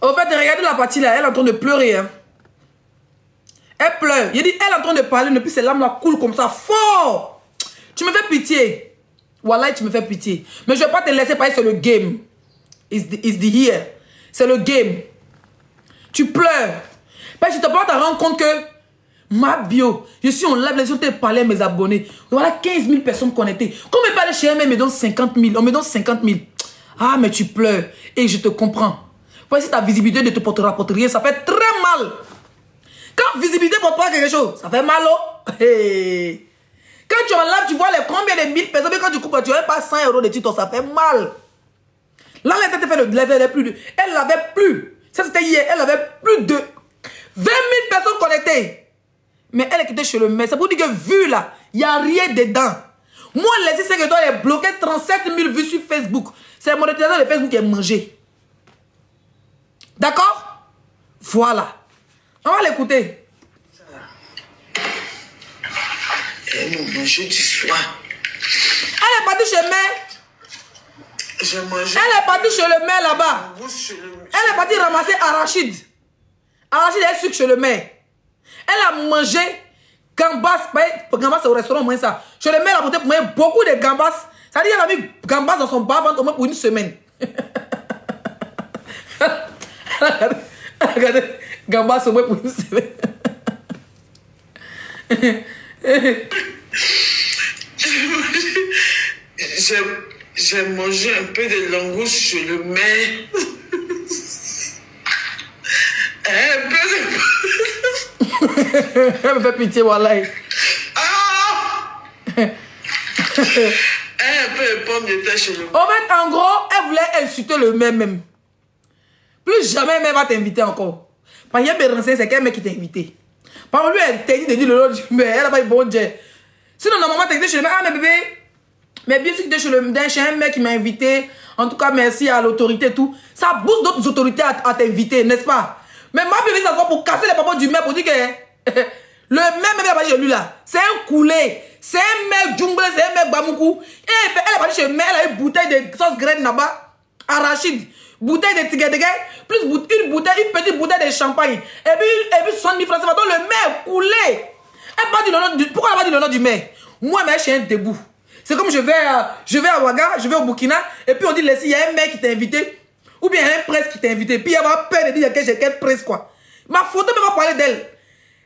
Au fait, regardez la partie là, elle est en train de pleurer. Hein. Elle pleure. Il dit, elle est en train de parler, depuis ses larmes là coulent comme ça, fort. Tu me fais pitié. Wallah, tu me fais pitié. Mais je ne vais pas te laisser parler, c'est le game. It's the here. C'est le game. Tu pleures. Parce que tu te peux te rendre compte que ma bio, je suis en live, les autres parler à mes abonnés. Voilà 15 000 personnes connectées. Quand on me parle chez elle, me donne 50 000. On me donne 50 000. Ah, mais tu pleures. Et je te comprends. Parce que ta visibilité ne te portera rien, ça fait très mal. Quand visibilité ne porte pas quelque chose, ça fait mal. Oh. Hey. Quand tu es en live, tu vois les combien de 1000 personnes, mais quand tu coupes, tu n'avais pas 100 € de titre, ça fait mal. Là, elle était fait le lève, elle n'avait plus. Ça, c'était hier, elle avait plus de 20 000 personnes connectées. Mais elle était chez le maître. C'est pour dire que vu là, il n'y a rien dedans. Moi, les 5 étoiles est bloqué 37 000 vues sur Facebook. C'est mon monétisation de Facebook qui est mangé. D'accord? Voilà. On va l'écouter. Elle nous mangeait du soir. Elle est partie chez Mère. J'ai mangé. Elle est partie chez le maire là-bas. Elle est partie ramasser arachide. Arachide est sucre chez le maire. Elle a mangé gambas. Gambas, c'est au restaurant, moins ça. Chez le maire, elle a pour moi beaucoup de gambas. Ça veut dire qu'elle a mis gambas dans son bas au moins pour une semaine. Regardez, gambas au moins pour une semaine. J'ai mangé un peu de langouste chez le maire. Un peu de... Elle me fait pitié, wallah. Ah! Un peu de pommes de terre chez le maire. En fait, en gros, elle voulait insulter le maire même. Plus jamais elle va t'inviter encore. Parce qu'il y a des renseignements, c'est quel mec qui t'a invité. Par exemple, lui, elle t'a dit de dire le nom du maire. Elle a pas eu bon Dieu. Sinon, normalement, t'as été chez le maire. Ah, mais bébé. Mais bien sûr que chez le maire, chez un mec qui m'a invité. En tout cas, merci à l'autorité et tout. Ça booste d'autres autorités à t'inviter, n'est-ce pas? Mais ma bébé, ça va pour casser les papas du maire pour dire que le maire n'a pas dit de lui là. C'est un coulé. C'est un mec djungle, c'est un mec bamoukou. Et elle est partie chez le maire, elle a une bouteille de sauce graine là-bas. Arachide. Bouteille de tigre de gueule. Plus une petite bouteille de champagne. Et puis 60 000 francs. Donc le maire coulé. Elle pas dit le nom du... Pourquoi elle n'a pas dit le nom du maire? Moi, je suis un debout. C'est comme je vais à Ouaga, je vais au Burkina, et puis on dit, il y a un mec qui t'a invité, ou bien un presse qui t'a invité, puis il va avoir peur de dire que j'ai quelle presse, quoi. Ma photo ne va pas parler d'elle.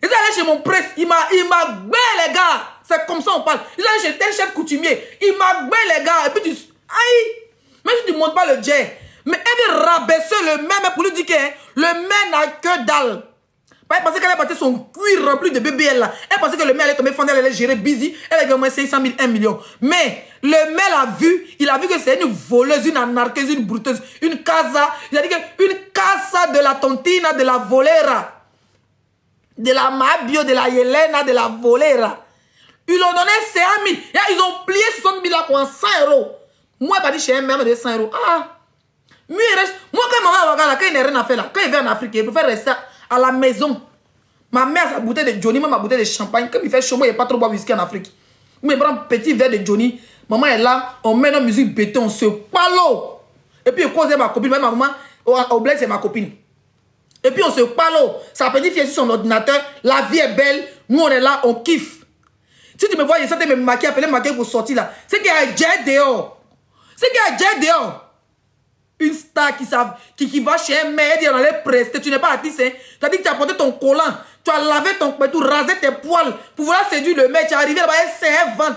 Ils sont allés chez mon presse, il m'a gbé, les gars. C'est comme ça on parle. Ils sont allés chez tel chef coutumier, il m'a gbé, les gars. Et puis tu... Aïe. Même si tu ne montres pas le jet. Mais elle veut rabaisser le même pour lui dire que le même n'a que dalle. Elle pensait qu'elle allait partir son cuir rempli de BBL là. Elle pensait que le maire allait tomber fondé, elle allait gérer busy. Elle a gagné 500 000, 1 million. Mais le maire a vu, il a vu que c'est une voleuse, une anarcheuse, une bruteuse, une casa. Il a dit que une casa de la tontina, de la volera, de la Mabio, de la Yelena, de la volera. Ils l'ont donné 5 000. Ils ont plié 60 000 là pour 100 €. Moi, je pas dit chez un maire de 100 €. Ah! Moi, quand maman va là, quand il n'a rien à faire là, quand il vient en Afrique, il préfère rester à la maison. Ma mère, sa bouteille de Johnny, moi, ma bouteille de champagne. Comme il fait chaud, moi, il n'y a pas trop boire whisky en Afrique. Moi, il prend un petit verre de Johnny. Maman est là, on met notre musique béton, on se parle. Et puis, il cause ma copine. Ma maman, au bled, c'est ma copine. Et puis, on se parle. Sa petite fille est sur son ordinateur. La vie est belle. Nous, on est là, on kiffe. Si tu me vois, il essaie de me maquiller, appeler maquiller pour sortir là. C'est qu'il y a un jet dehors. C'est qu'il y a un jet dehors. Une star qui va chez un maire, elle allait prester. Tu n'es pas artiste, hein. Tu as dit que tu as porté ton collant, tu as lavé ton pétou, rasé tes poils pour vouloir séduire le maire. Tu es arrivé là-bas, elle s'est vente.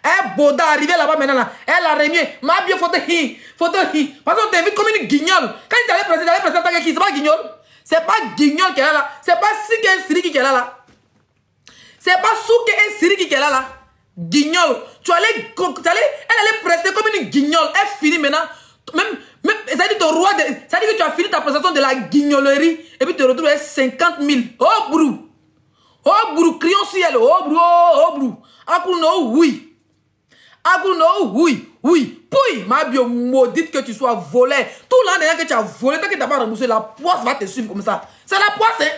Elle Boda arrivé là-bas maintenant là. Elle a remis. Ma bien photo hi. Parce qu'on t'invite comme une guignole. Quand tu allais prester en tant que qui? C'est pas guignole. C'est pas guignole qui est là. C'est pas Sike et Siriki qui est là. C'est pas Souke et Siriki qui est là. Guignole. Elle allait prester comme une guignole. Elle finit maintenant. Même, ça dit ton roi, ça dit que tu as fini ta présentation de la guignolerie et puis tu te retrouves avec 50 000. Oh brou, crions ciel, oh brou. Akuno, oui. Puis, ma bio maudite que tu sois volé. Tout l'an que tu as volé, tant que tu n'as pas remboursé, la poisse va te suivre comme ça. C'est la poisse, hein.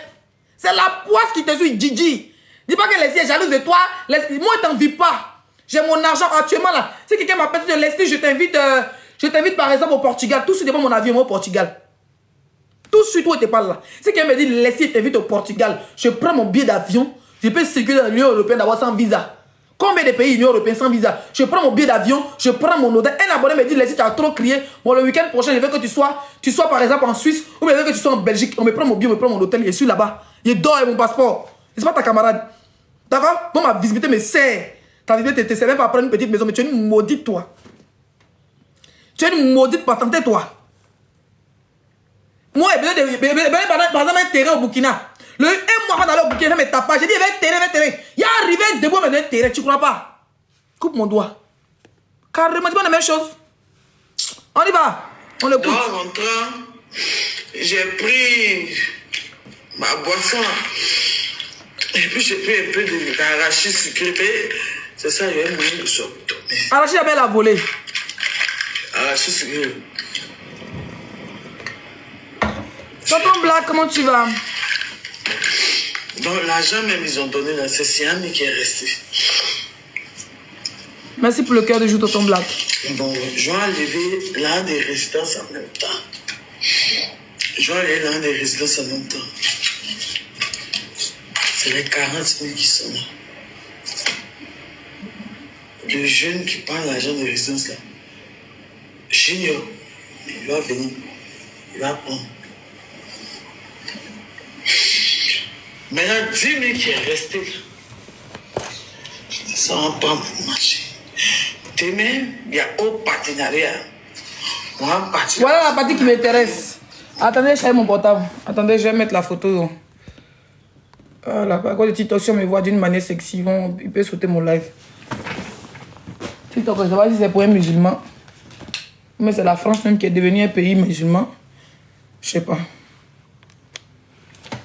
C'est la poisse qui te suit, Gigi. Dis pas que Leslie est jalouse de toi. Moi, je t'envie pas. J'ai mon argent actuellement là. Si quelqu'un m'appelle de Leslie, je t'invite par exemple au Portugal. Tout de suite, mon avion au Portugal. Tout de suite, où tu parles là. Si quelqu'un me dit, laissez t'invite au Portugal, je prends mon billet d'avion, je peux circuler dans l'Union Européenne d'avoir sans visa. Combien de pays Union européenne sans visa? Je prends mon billet d'avion, je prends mon hôtel. Un abonné me dit, Leslie, tu as trop crié. Bon, le week-end prochain, je veux que tu sois par exemple en Suisse ou je veux que tu sois en Belgique. On me prend mon billet, on me prend mon hôtel, je suis là-bas. Je dors avec mon passeport. C'est pas ta camarade. D'accord? Bon, ma visibilité me sert. Ta visibilité te sert même pas à prendre une petite maison, mais tu es une maudite, toi. Tu es une maudite patentée, toi. Moi, j'ai besoin de, par exemple, un terrain au Burkina. Le 1 mois avant d'aller au Burkina, je me tape pas. J'ai dit, va terrain. Il est arrivé debout, me donner terrain. Tu crois pas? Coupe mon doigt. Carrément, c'est pas la même chose. On y va. On le coupe. En rentrant, j'ai pris ma boisson. Et puis j'ai pris un peu d'arachide sucré. C'est ça, il y a un moyen de sortir. Arachide, elle a volé. Arachide sucré. Tonton Black, comment tu vas? Donc l'argent même ils ont donné là, c'est Siami qui est resté. Merci pour le cœur de jour, Tonton Black. Bon, je vais enlever l'un des résidences en même temps. Je vais enlever l'un des résidences en même temps. C'est les 40 000 qui sont là. Le jeune qui prend l'argent des résidences là, Junior, il va venir, il va prendre. Maintenant, 10 000 qui est resté là. Ça va prendre pour marcher. Demain, il y a un partenariat. Voilà la partie qui m'intéresse. Attendez, je vais mon portable. Attendez, je vais mettre la photo. Voilà, à cause de TikTok, on me voit d'une manière sexy. Il peut sauter mon live. TikTok, je ne sais pas si c'est pour un musulman. Mais c'est la France même qui est devenue un pays musulman. Je sais pas.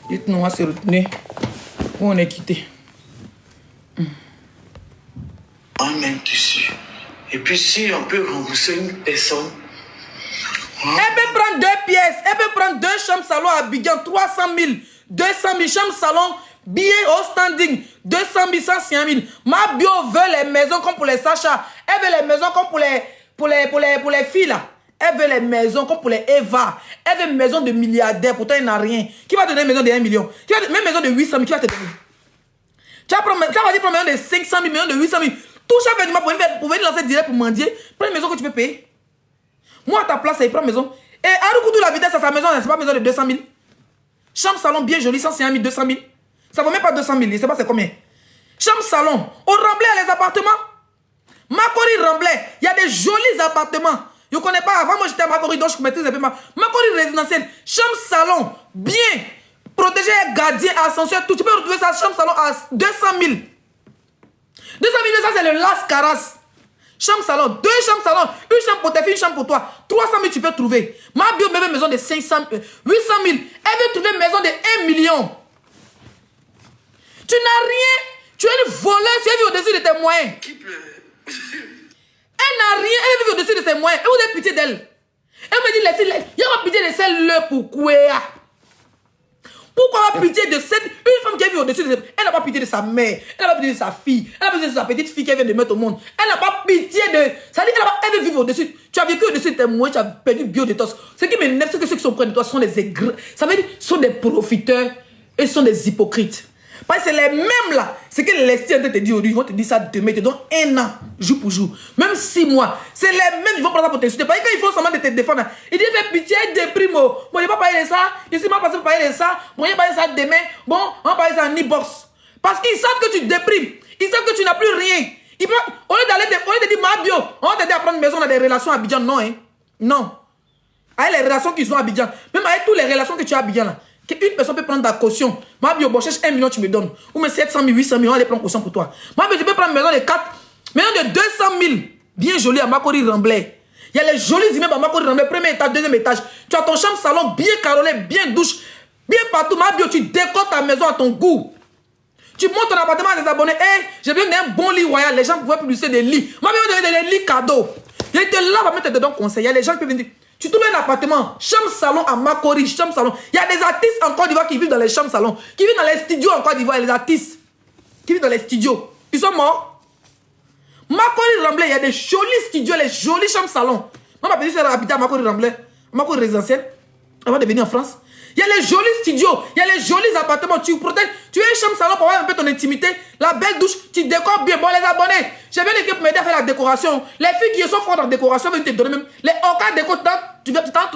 Dites-nous, on va se retenir. Où on est quitté. Un même tissu. Et puis si on peut rembourser une personne. Elle peut prendre 2 pièces. Elle peut prendre 2 chambres salon à Abidjan, 300 000. 200 000 chambres salon, billets au standing, 200 000, 100 000. Ma bio veut les maisons comme pour les Sacha. Elle veut les maisons comme pour les filles là. Elle veut les maisons comme pour les Eva. Elle veut une maison de milliardaires. Pourtant, il n'a rien. Qui va te donner une maison de 1 million? Même une maison de 800 000, qui va te donner? Tu vas prendre une maison de 500 000, une maison de 800 000. Tout chaque fin du mois pour venir lancer direct pour mendier. Prends une maison que tu peux payer. Moi, à ta place, il prend une maison. Et Arukutu, la vitesse à sa maison, c'est pas une maison de 200 000. Chambre salon bien jolie, 150 000, 200 000. Ça vaut même pas 200 000, je ne sais pas c'est combien. Chambre salon, au Remblai, il y a les appartements. Makori Remblai, il y a des jolis appartements. Je ne connais pas, avant moi j'étais à Makori, donc je maîtrise un peu ma. Makori résidentiel, chambre salon, bien, protégé, gardien, ascenseur, tout. Tu peux retrouver ça, chambre salon à 200 000. 200 000, ça c'est le Las Caras. Chambre salon, 2 chambres salon, une chambre pour tes filles, une chambre pour toi. 300 000 tu peux trouver. Ma bio me veut une maison de 800 000. Elle veut trouver une maison de 1 million. Tu n'as rien. Tu es une voleuse, tu es vivre au-dessus de tes moyens. Elle n'a rien, elle vit au-dessus de ses moyens. Et vous avez pitié d'elle. Elle me dit, il y a pitié de celle-là pour quoi? Pourquoi avoir pitié de cette... Une femme qui vit au-dessus de... Elle n'a pas pitié de sa mère. Elle n'a pas pitié de sa fille. Elle n'a pas pitié de sa petite fille qu'elle vient de mettre au monde. Elle n'a pas pitié de... Ça dit qu'elle veut vivre au-dessus. Tu as vécu au-dessus de tes moyens, tu as perdu bio-détox. Ce qui m'énerve, c'est que ceux qui sont près de toi sont des aigres. Ça veut dire sont des profiteurs et sont des hypocrites. Parce que c'est les mêmes là. C'est que l'estime te dit aujourd'hui, ils vont te dire ça demain, ils te donnent 1 an, jour pour jour. Même 6 mois. C'est les mêmes, ils vont prendre ça pour t'insulter. Parce que quand ils font seulement de te défendre, ils disent fais pitié, déprime. Bon, je n'ai pas parlé de ça. Je suis mal passé pour parler de ça. Bon, je vais parler de ça demain. Bon, on va parler de ça en e-box. Parce qu'ils savent que tu déprimes. Ils savent que tu n'as plus rien. Au lieu de dire ma bio, on va t'aider à prendre une maison dans des relations à Abidjan. Non, hein. Non. Avec les relations qu'ils ont à Abidjan. Même avec toutes les relations que tu as à Abidjan là. Une personne peut prendre ta caution. Ma bio, bon, cherche 1 million, tu me donnes. Ou mais 700 000, 800 000, on va aller prendre caution pour toi. Ma bio, tu peux prendre une maison de 4, maison de 200 000. Bien jolie à Makori Remblai. Il y a les jolis immeubles à Makori Remblai, premier étage, deuxième étage. Tu as ton chambre salon bien carrelé, bien douche, bien partout. Ma bio, tu décores ta maison à ton goût. Tu montes ton appartement à des abonnés. Hey, j'ai besoin d'un bon lit royal. Les gens pouvaient publier des lits. Ma bio, donner des lits cadeaux. Il était là pour mettre dedans conseil. Il y a les gens qui peuvent venir. Tu trouves un appartement, chambre salon à Makori, chambre salon. Il y a des artistes en Côte d'Ivoire qui vivent dans les chambres salon, qui vivent dans les studios en Côte d'Ivoire. Il y a des artistes qui vivent dans les studios. Ils sont morts. Makori Remblai, il y a des jolis studios, les jolis chambres salon. Moi, ma petite sœur habite à Makori Remblai, Makori résidentiel, avant de venir en France. Il y a les jolis studios, il y a les jolis appartements. Tu protèges, tu as une chambre salon pour avoir un peu ton intimité. La belle douche, tu décores bien. Bon, les abonnés, j'ai bien l'équipe pour m'aider à faire la décoration. Les filles qui sont fortes en décoration, ils vont te donner même. Les organes déco, tu vas te faire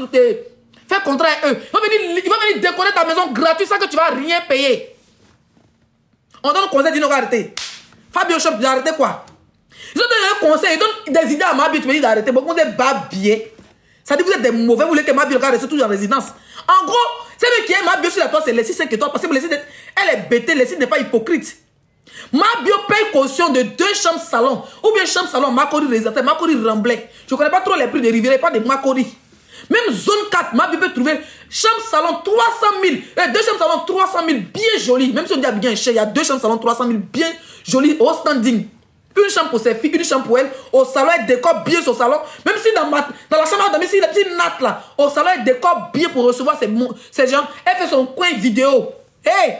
contrat avec eux. Ils vont venir décorer ta maison gratuit sans que tu vas rien payer. On donne un conseil, dis-nous arrêter. Fabio Shop, d'arrêter quoi? Ils ont donné un conseil, ils donnent des idées à Mabio, tu me dis d'arrêter. Bon, vous êtes babier. Ça dit que vous êtes des mauvais, vous voulez que Mabio reste toujours en résidence. En gros, c'est lui qui est Mabio sur la toile, c'est Leslie 5 étoiles. Parce que Leslie, elle est bêtée, Leslie n'est pas hypocrite. Mabio paye caution de 2 chambres salon. Ou bien chambre salon, Makori résidence, Makori Remblai. Je ne connais pas trop les prix de Rivière, pas de Makori. Même zone 4, Mabio peut trouver chambre salon 300 000. 2 chambres salon 300 000, bien jolies. Même si on dit bien cher, il y a 2 chambres salon 300 000, bien jolies, au standing. Une chambre pour ses filles, une chambre pour elle. Au salon, elle décore bien son salon. Même si dans la chambre, dans si la petite natte là, au salon, elle décore bien pour recevoir ces gens. Elle fait son coin vidéo. Hey!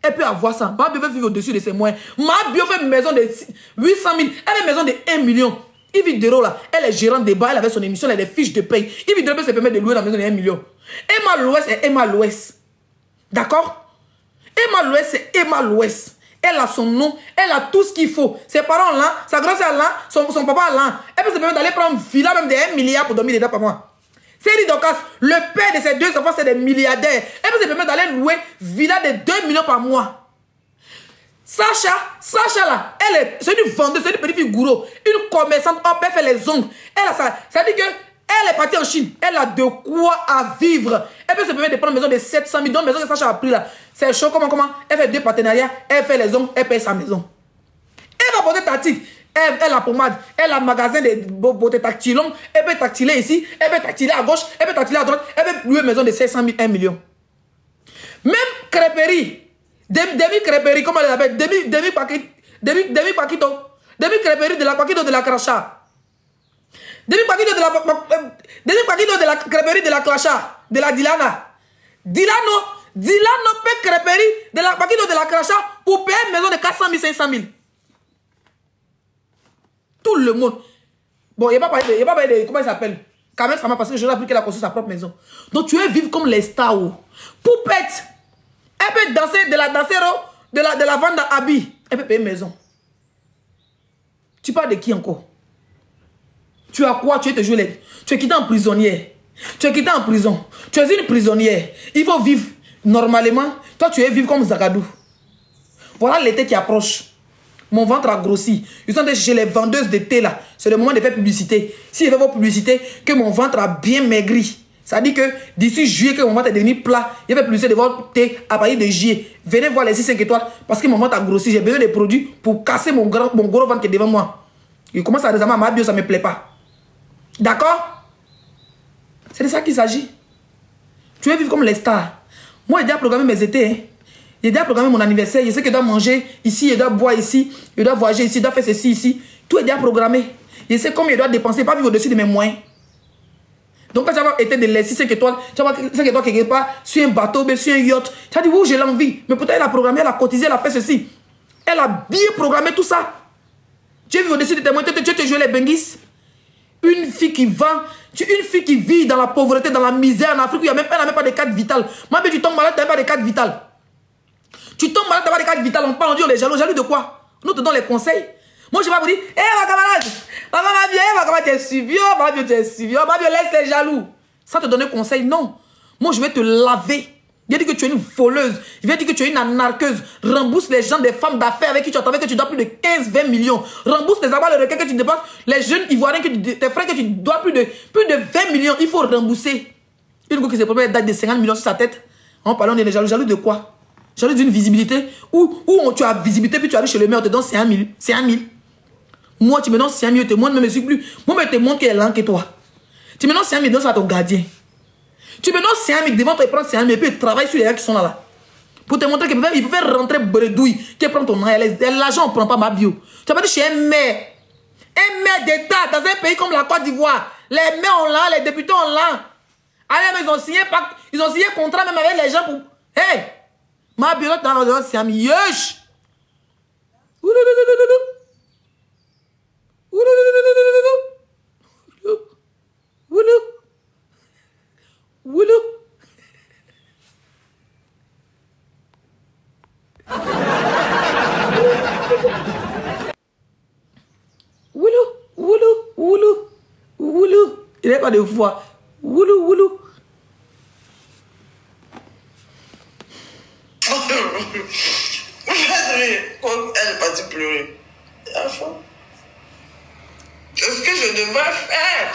Elle peut avoir ça. Ma bio veut vivre au-dessus de ses moyens. Ma bio fait une maison de 800 000. Elle fait une maison de 1 million. Yves Dero là, elle est gérante de bar, elle avait son émission, elle a des fiches de paye. Yves Dero peut se permettre de louer la maison de 1 million. Emma l'Ouest est Emma l'Ouest. D'accord? Emma l'Ouest, c'est Emma l'Ouest. Elle a son nom, elle a tout ce qu'il faut. Ses parents là, sa grand-sœur là, son papa là. Elle peut se permettre d'aller prendre une villa même de 1 milliard pour dormir dedans par mois. C'est dit Docas, le père de ses 2 enfants, c'est des milliardaires. Elle peut se permettre d'aller louer villa de 2 millions par mois. Sacha là, c'est une vendeuse, c'est une petite fille gourou, une commerçante, elle fait les ongles. Elle a ça. Ça dit que elle est partie en Chine. Elle a de quoi à vivre. Elle peut se permettre de prendre une maison de 700 000. Donc, la maison que Sacha a pris là. C'est chaud. Comment? Elle fait 2 partenariats. Elle fait les ongles. Elle paye sa maison. Elle va porter tactile. Elle a pommade. Elle a un magasin de beauté tactilon. Elle peut tactiler ici. Elle peut tactiler à gauche. Elle peut tactiler à droite. Elle peut louer une maison de 700 000, 1 million. Même crêperie. Demi-crêperie. Comment elle l'appelle? Demi-paquito. Demi-crêperie de la paquito de la crachat. Demi-paquito de la crêperie de la Clacha, de la Dilana. Dilano peut crêperie de la paquito de la Clacha pour payer une maison de 400 000, 500 000. Tout le monde. Bon, il n'y a pas parlé de comment il s'appelle? Quand même, ça m'a passé que je l'ai appris qu'elle a construit sa propre maison. Donc, tu veux vivre comme les stars. Poupette. Elle peut danser de la dansero, de la vente d'habits. Elle peut payer une maison. Tu parles de qui encore? Tu as quoi? Tu es toujours là. Tu es quitté en prisonnière. Tu es quitté en prison. Tu es une prisonnière. Il faut vivre normalement. Toi, tu es vivre comme Zagadou. Voilà l'été qui approche. Mon ventre a grossi. Ils sont allés chez les vendeuses de thé là. C'est le moment de faire publicité. Si je fais votre publicité, que mon ventre a bien maigri. Ça dit que d'ici juillet, que mon ventre est devenu plat. Il fait publicité de votre thé à partir de juillet. Venez voir les 6-5 étoiles parce que mon ventre a grossi. J'ai besoin de produits pour casser mon gros ventre qui est devant moi. Il commence à récemment, ma bio, ça ne me plaît pas. D'accord? C'est de ça qu'il s'agit. Tu veux vivre comme les stars. Moi, j'ai déjà programmé mes étés. Hein. J'ai déjà programmé mon anniversaire. Je sais que je dois manger ici, je dois boire ici, je dois voyager ici, je dois faire ceci ici. Tout est déjà programmé. Je sais combien je dois dépenser, pas vivre au-dessus de mes moyens. Donc, quand tu vas été de laisser 5 étoiles, tu vas 5 étoiles quelque part, sur un bateau, sur un yacht. Tu as dit, oui, j'ai l'envie. Mais peut-être elle a programmé, elle a cotisé, elle a fait ceci. Elle a bien programmé tout ça. Tu vis au-dessus de tes moyens, tu te jouer les benguis. Une fille qui vend, une fille qui vit dans la pauvreté, dans la misère en Afrique, où elle n'a même pas de carte vitale. Moi, tu tombes malade, tu n'as pas de carte vitale. Tu tombes malade, tu n'as pas de carte vitale. On parle, on dit, on est jaloux. Jaloux de quoi? Nous te donnons les conseils. Moi, je vais vous dire, hé, ma camarade, ma camarade, tu es suivi, ma bio, tu es suivi, ma bio, laisse les jaloux. Ça te donner conseil, non. Moi, je vais te laver. Il a dit que tu es une voleuse. Il a dit que tu es une anarqueuse. Rembourse les gens des femmes d'affaires avec qui tu as travaillé, que tu dois plus de 15-20 millions. Rembourse les abats, les requins que tu dépenses. Les jeunes ivoiriens, tes frères que tu dois plus de 20 millions. Il faut rembourser. Une fois que c'est pour date de 50 millions sur sa tête. En parlant de jaloux. Jaloux de quoi? Jaloux d'une visibilité. Où tu as visibilité, puis tu arrives chez le maire, on te donne 5 000. Moi, tu me donnes 5 000, tu te montres, même je suis plus. Moi, je te montre qu'elle est lent que toi. Tu me donnes 5 000, donne ça à ton gardien. Tu me donnes 5 000 devant toi, il prend 5 000 et puis il travaille sur les gens qui sont là. Pour te montrer qu'il peut faire rentrer bredouille, qu'il prend ton nom. L'argent, on ne prend pas ma bio. Tu as pas dit chez un maire d'État dans un pays comme la Côte d'Ivoire. Les maires ont là, les députés ont là. Allez, mais ils ont signé contrat même avec les gens pour. Hey! Ma bio, tu as donné 5 000. Yesh! Il n'est pas de foi. Woulou, woulou. Elle est partie pleurer. Qu'est-ce que je devrais faire?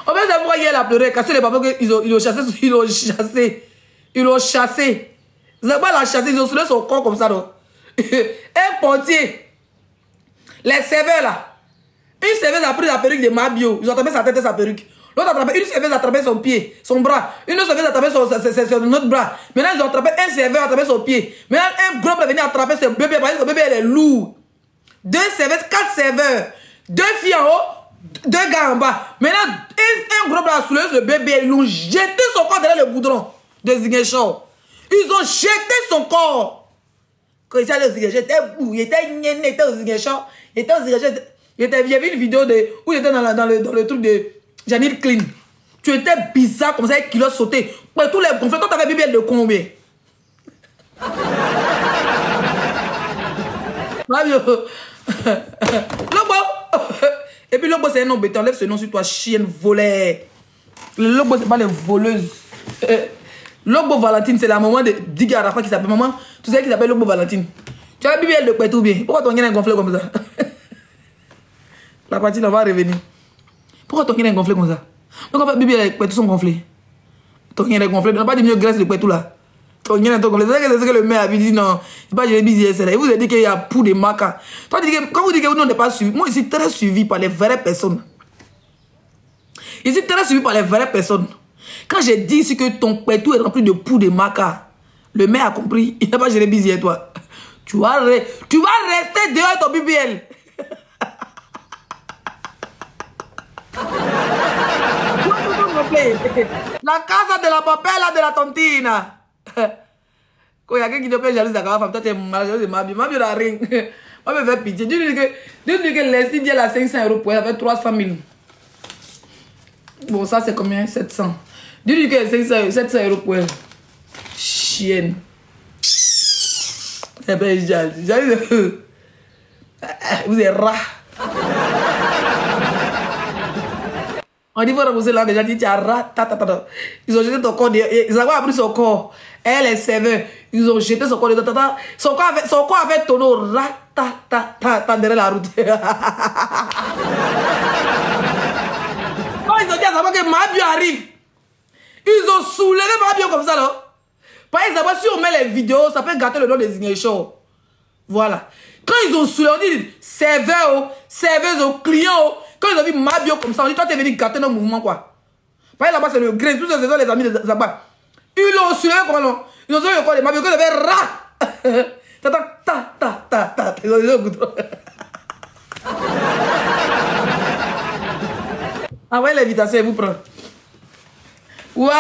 En fait, c'est pourquoi elle a pleuré. Cassé les papas qu'ils ont chassé. Ils l'ont chassé. Ils l'ont chassé. Zaba l'a chassé. Ils ont soulé son corps comme ça. Donc. Un portier. Les serveurs là. Une serveuse a pris la perruque de Mabio. Ils ont attrapé sa tête et sa perruque. L'autre a attrapé. Une serveuse a attrapé son pied, son bras. Une autre serveuse a attrapé son autre bras. Maintenant, ils ont attrapé un serveur a attrapé son pied. Maintenant, un gros est venu attraper ce bébé parce que ce bébé elle est lourd. 2 serveuses, 4 serveurs. 2 filles en haut, 2 gars en bas. Maintenant, un gros a soulevé le bébé. Ils ont jeté son corps derrière le goudron de Ziguinchor. Ils ont jeté son corps. Quand il allait au Ziguinchor, il était gnéné, il était au Ziguinchor. Il était au Ziguinchor. Il y avait une vidéo où il était dans le truc de Janine Clean. Tu étais bizarre comme ça, avec kilo sauté. Ouais, tous les gonflés, toi, t'avais bébé de combien? Lobo. Et puis Lobo, c'est un nom bêta. Enlève ce nom sur toi, chienne volaire. Le Lobo, c'est pas les voleuses. Lobo Valentine, c'est la maman de Diga Rafa qui s'appelle maman. Tu sais qui s'appelle Lobo Valentine. Tu as la Bible de Kwetou bien. Pourquoi ton gain est gonflé comme ça? La partie là va revenir. Pourquoi ton gain est gonflé comme ça? Donc en fait, Bible et Kwetou sont gonflés. Ton gain est gonflé. Tu n'as pas diminué graisse de Kwetou là. Ton gain est gonflé. C'est ce que le maire avait dit. Non, c'est pas j'ai dit ça. Il vous a dit qu'il y a pour des maca. Quand vous dites que vous n'êtes pas suivi, moi je suis très suivi par les vraies personnes. Je suis très suivi par les vraies personnes. Quand j'ai dit ici que ton Kwetou est rempli de poux de maca, le maire a compris. Il n'a pas géré bisier toi. Tu vas rester dehors ton BBL. La casa de la papella de la tontina. Quand il y a quelqu'un qui te plaît jalouse de la femme, toi tu es malade de Mabio. Mabio la ring. Mabio fait pitié. Dis-lui que l'estime dit à 500 € pour elle, avec 300 000. Bon, ça c'est combien? 700. Dis-lui que 700 € pour elle. Chienne. Eh ben, j'arrive. Vous êtes rat. On dit, il faut repousser là, déjà dit, tu as rat. Ils ont jeté ton corps. Ils ont pris son corps. Elle est serveur. Ils ont jeté son corps. Son corps avait tonneau. Rat, derrière la route. Quand ils ont dit à Zaba que Mabio arrive, ils ont soulevé Mabio comme ça, là. Par exemple, si on met les vidéos, ça peut gâter le nom des Ziguinchor. Voilà. Quand ils ont soulevé, on dit serveur, serveuse, client. Quand ils ont vu Mabio comme ça, on dit toi, tu es venu gâter nos mouvements, quoi. Par exemple, là-bas, c'est le gré. Tous ces sont les amis de Zaba. Ils l'ont soulevé, comment non? Ils ont soulevé le corps de Mabio, quand ils avaient rat. Ta. Ils ont dit au goudron. Envoyez l'invitation et vous prenez. Waouh.